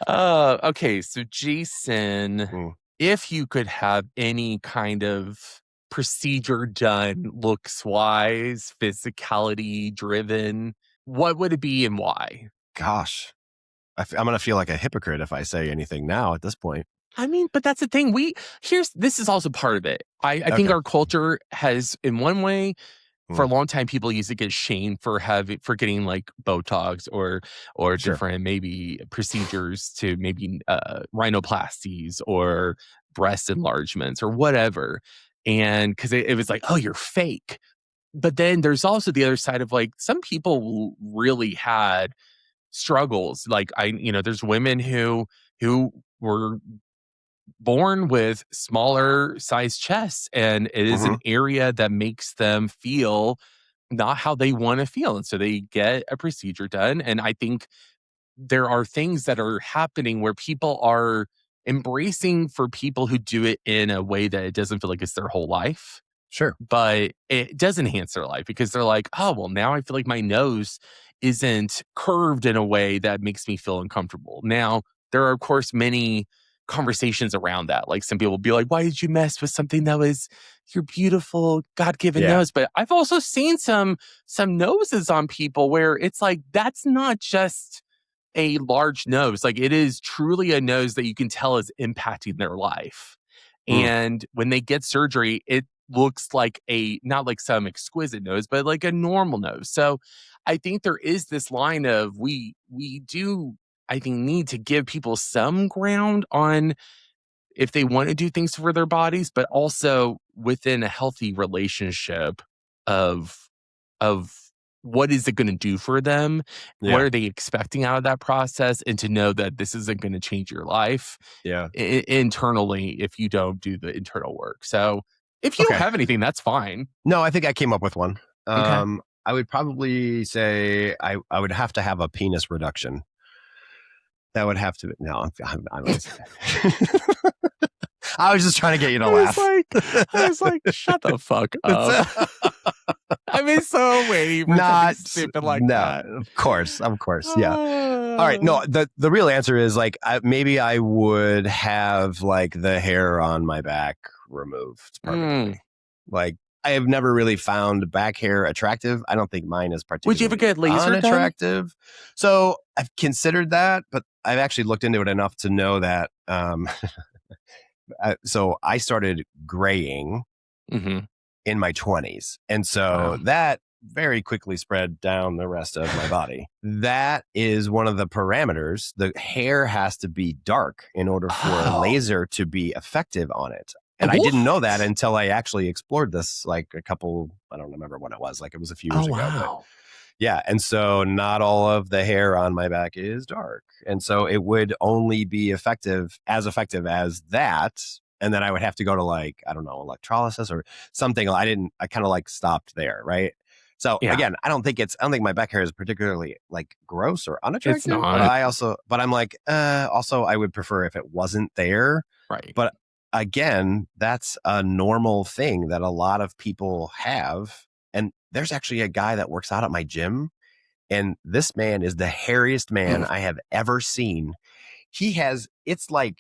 Okay. So, Jason, if you could have any kind of procedure done looks wise, physicality driven, what would it be and why? Gosh, I'm going to feel like a hypocrite if I say anything now at this point. I mean, but that's the thing. This is also part of it. I think our culture has, in one way, for a long time, people used to get shamed for getting like Botox or different maybe procedures to maybe rhinoplasties or breast enlargements or whatever. And because it was like, oh, you're fake. But then there's also the other side of like some people really had struggles. Like there's women who were born with smaller size chests, and it is an area that makes them feel not how they want to feel. And so they get a procedure done. And I think there are things that are happening where people are embracing for people who do it in a way that it doesn't feel like it's their whole life. Sure. But it does enhance their life because they're like, oh, well, now I feel like my nose isn't curved in a way that makes me feel uncomfortable. Now, there are, of course, many conversations around that. Like some people will be like, why did you mess with something that was your beautiful God-given nose? But I've also seen some noses on people where it's like, that's not just a large nose. Like it is truly a nose that you can tell is impacting their life. And when they get surgery, it looks like not like some exquisite nose, but like a normal nose. So I think there is this line of we do, I think, need to give people some ground on if they want to do things for their bodies, but also within a healthy relationship of what is it going to do for them? What are they expecting out of that process? And to know that this isn't going to change your life internally if you don't do the internal work. So if you don't have anything, that's fine. No, I think I came up with one. Okay. I would probably say I would have to have a penis reduction. That would have to. No, I'm I was just trying to get you to laugh. I was like, shut the fuck up. I've been so waiting for something stupid like that. Of course. Yeah. All right. No, the real answer is like maybe I would have like the hair on my back removed permanently. Like I have never really found back hair attractive. I don't think mine is particularly Would you ever get laser unattractive. Done? So I've considered that, but I've actually looked into it enough to know that. So I started graying in my 20s. And so that very quickly spread down the rest of my body. That is one of the parameters. The hair has to be dark in order for a laser to be effective on it. And I didn't know that until I actually explored this like I don't remember when it was. Like it was a few years ago. Wow. But yeah. And so not all of the hair on my back is dark. And so it would only be effective as that. And then I would have to go to like, I don't know, electrolysis or something. I kind of like stopped there. Right. So again, I don't think my back hair is particularly like gross or unattractive. It's not. But I'm like, also I would prefer if it wasn't there. Right. But again, that's a normal thing that a lot of people have. And there's actually a guy that works out at my gym. And this man is the hairiest man I have ever seen. it's like,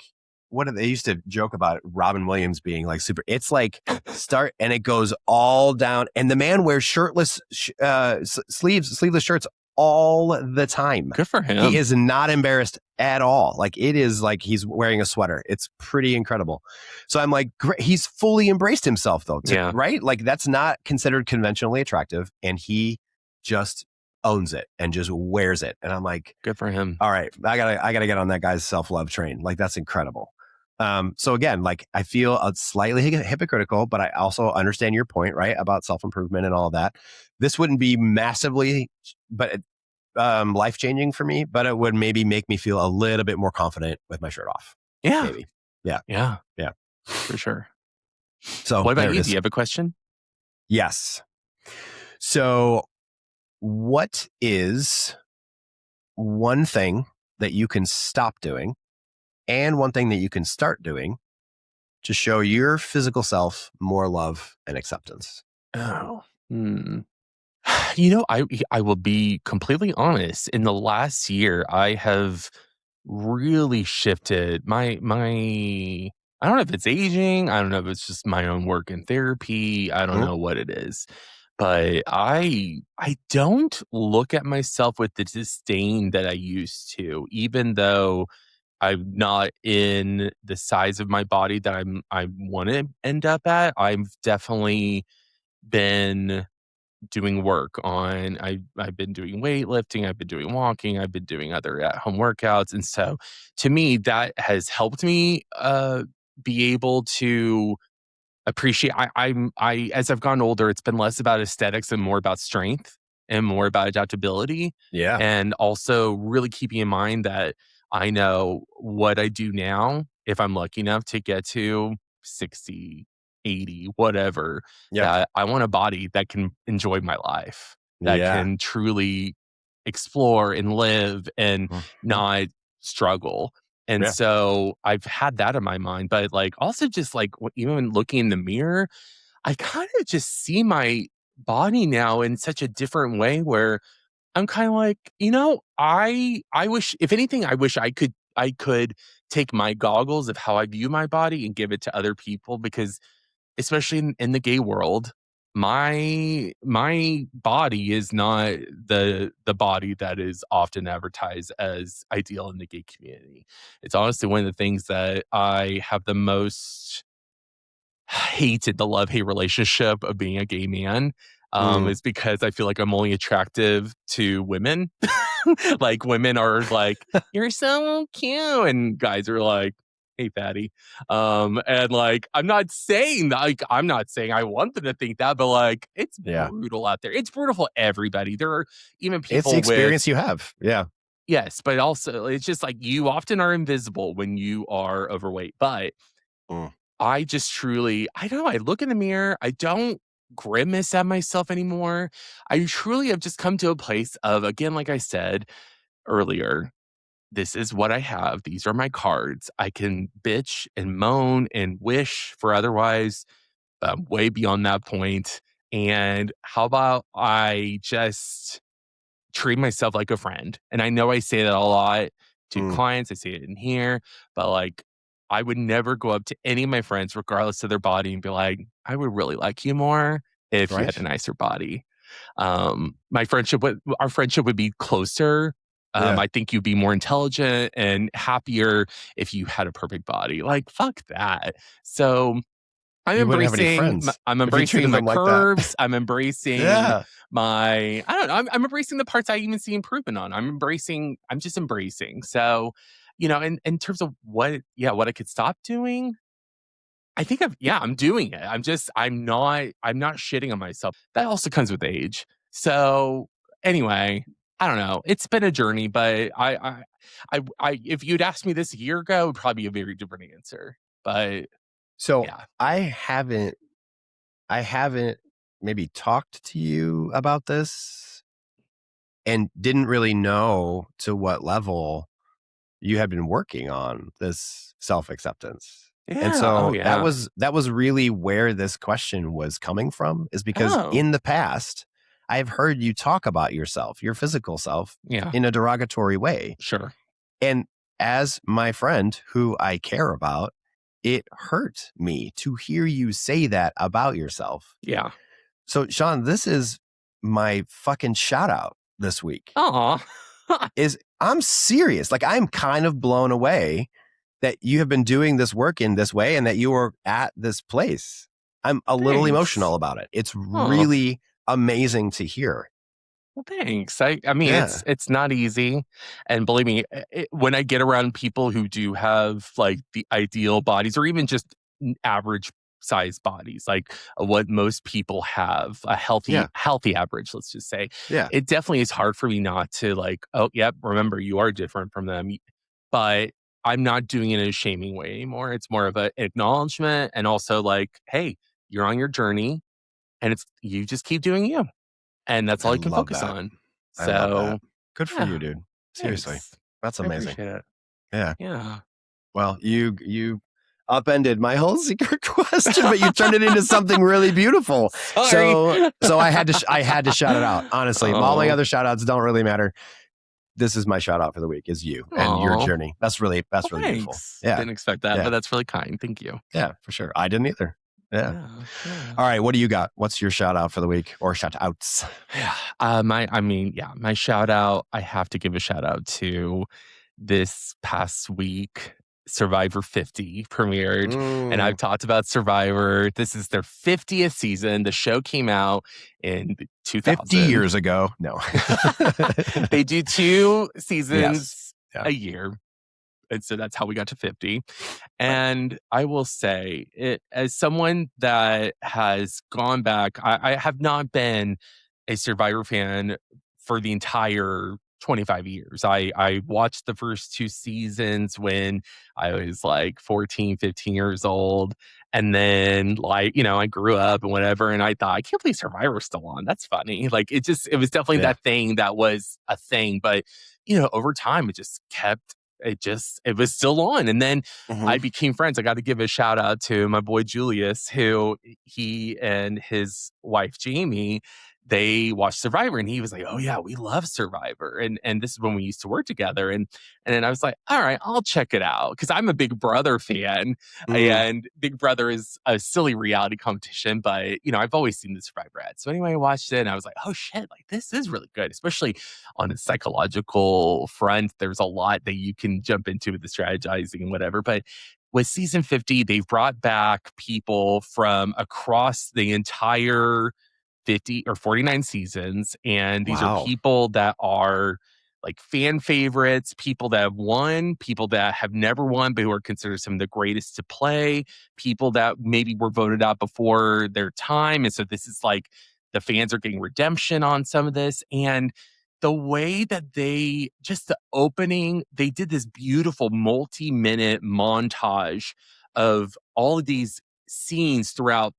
what they used to joke about Robin Williams being like super. It's like start and it goes all down, and the man wears shirtless sleeveless shirts all the time. Good for him. He is not embarrassed at all. Like it is like he's wearing a sweater. It's pretty incredible. So I'm like, great. He's fully embraced himself though, right? Like that's not considered conventionally attractive, and he just owns it and just wears it. And I'm like, good for him. All right, I gotta get on that guy's self-love train. Like that's incredible. So again, like I feel slightly hypocritical, but I also understand your point, right, about self-improvement and all of that. This wouldn't be massively, but life-changing for me, but it would maybe make me feel a little bit more confident with my shirt off. Yeah. Maybe. Yeah. For sure. So what about you? Do you have a question? Yes. So what is one thing that you can stop doing and one thing that you can start doing to show your physical self more love and acceptance? You know, I will be completely honest. In the last year, I have really shifted my I don't know if it's aging. I don't know if it's just my own work in therapy. I don't know what it is. But I don't look at myself with the disdain that I used to, even though I'm not in the size of my body that I want to end up at. I've definitely been doing work on I've been doing weightlifting, I've been doing walking, I've been doing other at-home workouts. And so to me, that has helped me be able to appreciate I as I've gotten older, it's been less about aesthetics and more about strength and more about adaptability. Yeah. And also really keeping in mind that I know what I do now, if I'm lucky enough to get to 60, 80, whatever, that I want a body that can enjoy my life, that can truly explore and live and not struggle. And so I've had that in my mind, but like also just like even looking in the mirror, I kind of just see my body now in such a different way where I'm kind of like, I wish, if anything, I wish I could take my goggles of how I view my body and give it to other people, because especially in the gay world, my body is not the body that is often advertised as ideal in the gay community. It's honestly one of the things that I have the most hated, the love-hate relationship of being a gay man, is because I feel like I'm only attractive to women. Like women are like, you're so cute, and guys are like, hey fatty. And like I'm not saying I want them to think that, but like it's brutal out there. It's brutal for everybody. There are even people it's the experience you have. Yes, but also it's just like you often are invisible when you are overweight. But I just truly, I don't know, I look in the mirror, I don't grimace at myself anymore. I truly have just come to a place of, again, like I said earlier, this is what I have. These are my cards. I can bitch and moan and wish for otherwise. Way beyond that point. And how about I just treat myself like a friend? And I know I say that a lot to clients. I say it in here, but like, I would never go up to any of my friends, regardless of their body, and be like, I would really like you more if you had a nicer body. Our friendship would be closer. I think you'd be more intelligent and happier if you had a perfect body. Like, fuck that. So I'm embracing my curves. I'm embracing my, I don't know. I'm embracing the parts I even see improvement on. I'm just embracing. So, in terms of what I could stop doing, I think I'm doing it. I'm not shitting on myself. That also comes with age. So anyway, I don't know. It's been a journey, but if you'd asked me this a year ago, it would probably be a very different answer. But so I haven't maybe talked to you about this and didn't really know to what level you had been working on this self-acceptance. And so that was really where this question was coming from, is because in the past, I've heard you talk about yourself, your physical self, in a derogatory way. Sure. And as my friend who I care about, it hurt me to hear you say that about yourself. Yeah. So, Sean, this is my fucking shout out this week. Aw. I'm serious. Like, I'm kind of blown away that you have been doing this work in this way and that you are at this place. I'm a little emotional about it. It's really amazing to hear. Well, thanks. I mean, it's not easy, and believe me, when I get around people who do have like the ideal bodies, or even just average size bodies, like what most people have, a healthy average, let's just say, it definitely is hard for me not to like, oh, yep, remember you are different from them, but I'm not doing it in a shaming way anymore. It's more of an acknowledgement, and also like, hey, you're on your journey, and it's you just keep doing you. And that's I all you can love focus that. on. I love that. So, Good for you, dude. Seriously. thanks. That's I amazing. appreciate it. Yeah. Yeah. Well, you upended my whole secret question, but you turned it into something really beautiful. Sorry. So I had to shout it out. Honestly, all my other shout outs don't really matter. This is my shout out for the week is you and your journey. That's really beautiful. Yeah. Didn't expect that, but that's really kind. Thank you. Yeah, for sure. I didn't either. Yeah. All right. What do you got? What's your shout out for the week or shout outs? Yeah. My shout out, I have to give a shout out to this past week. Survivor 50 premiered, and I've talked about Survivor. This is their 50th season. The show came out in 2000. 50 years ago. No. They do 2 seasons a year. And so that's how we got to 50. And I will say, as someone that has gone back, I have not been a Survivor fan for the entire 25 years. I watched the first 2 seasons when I was like 14, 15 years old. And then like, I grew up and whatever. And I thought, I can't believe Survivor's still on. That's funny. Like it was definitely that thing that was a thing. But, over time it just kept it was still on. And then I became friends. I got to give a shout out to my boy Julius, who he and his wife Jamie, they watched Survivor, and he was like, "Oh yeah, we love Survivor." And this is when we used to work together. And then I was like, "All right, I'll check it out," because I'm a Big Brother fan, and Big Brother is a silly reality competition. But I've always seen the Survivor ads. So anyway, I watched it, and I was like, "Oh shit, like this is really good," especially on a psychological front. There's a lot that you can jump into with the strategizing and whatever. But with season 50, they've brought back people from across the entire 50 or 49 seasons. And these are people that are like fan favorites, people that have won, people that have never won, but who are considered some of the greatest to play, people that maybe were voted out before their time. And so this is like the fans are getting redemption on some of this. And the way that the opening, they did this beautiful multi-minute montage of all of these scenes throughout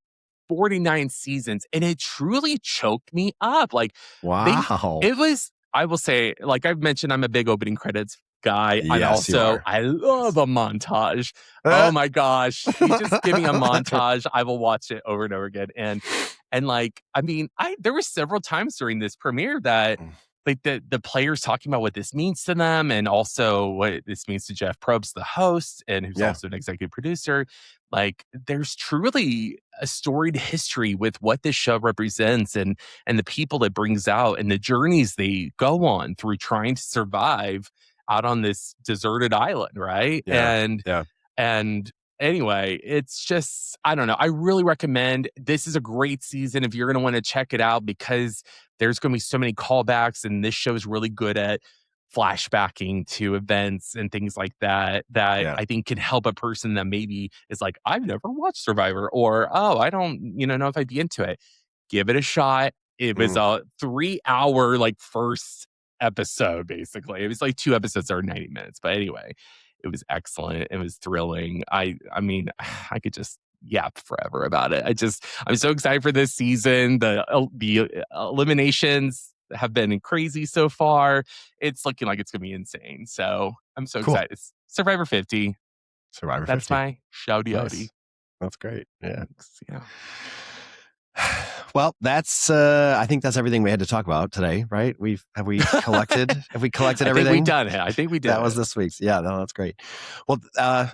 49 seasons, and it truly choked me up. Like, it was, I will say, like I've mentioned, I'm a big opening credits guy. Yes, I love a montage. Oh my gosh. You just give me a montage. I will watch it over and over again. And like, I mean, there were several times during this premiere that like the players talking about what this means to them, and also what this means to Jeff Probst, the host, and who's also an executive producer. Like, there's truly a storied history with what this show represents, and the people it brings out, and the journeys they go on through trying to survive out on this deserted island, right? And anyway, it's just, I don't know. I really recommend. This is a great season if you're going to want to check it out, because there's going to be so many callbacks, and this show is really good at flashbacking to events and things like that I think can help a person that maybe is like, I've never watched Survivor, or, oh, I don't, know if I'd be into it. Give it a shot. It was a 3-hour, like, first episode, basically. It was like 2 episodes that are 90 minutes. But anyway, it was excellent. It was thrilling. I mean, I could just yap forever about it. I'm so excited for this season. The eliminations have been crazy so far. It's looking like it's going to be insane. So I'm so excited. It's Survivor 50. Survivor 50. That's my shouty outie. Nice. That's great. Yeah. Yeah. Well, that's I think that's everything we had to talk about today, right? Have we collected I think we everything? done it. I think we did That was it. this week's. Yeah, no, that's great. Well,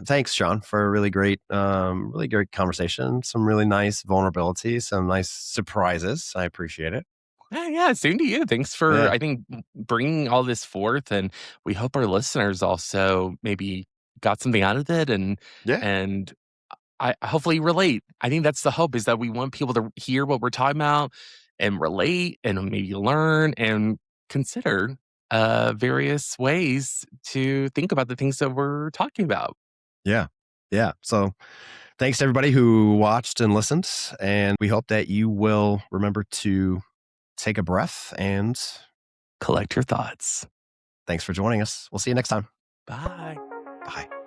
thanks, Sean, for a really great conversation. Some really nice vulnerability, some nice surprises. I appreciate it. Yeah, same to you. Thanks for, Yeah, I think, bringing all this forth, and we hope our listeners also maybe got something out of it, yeah, and I hopefully relate. I think that's the hope, is that we want people to hear what we're talking about and relate and maybe learn and consider various ways to think about the things that we're talking about. yeah, yeah. So, thanks to everybody who watched and listened, and we hope that you will remember to take a breath. And Collect your thoughts. thanks for joining us. We'll see you next time. Bye. Bye.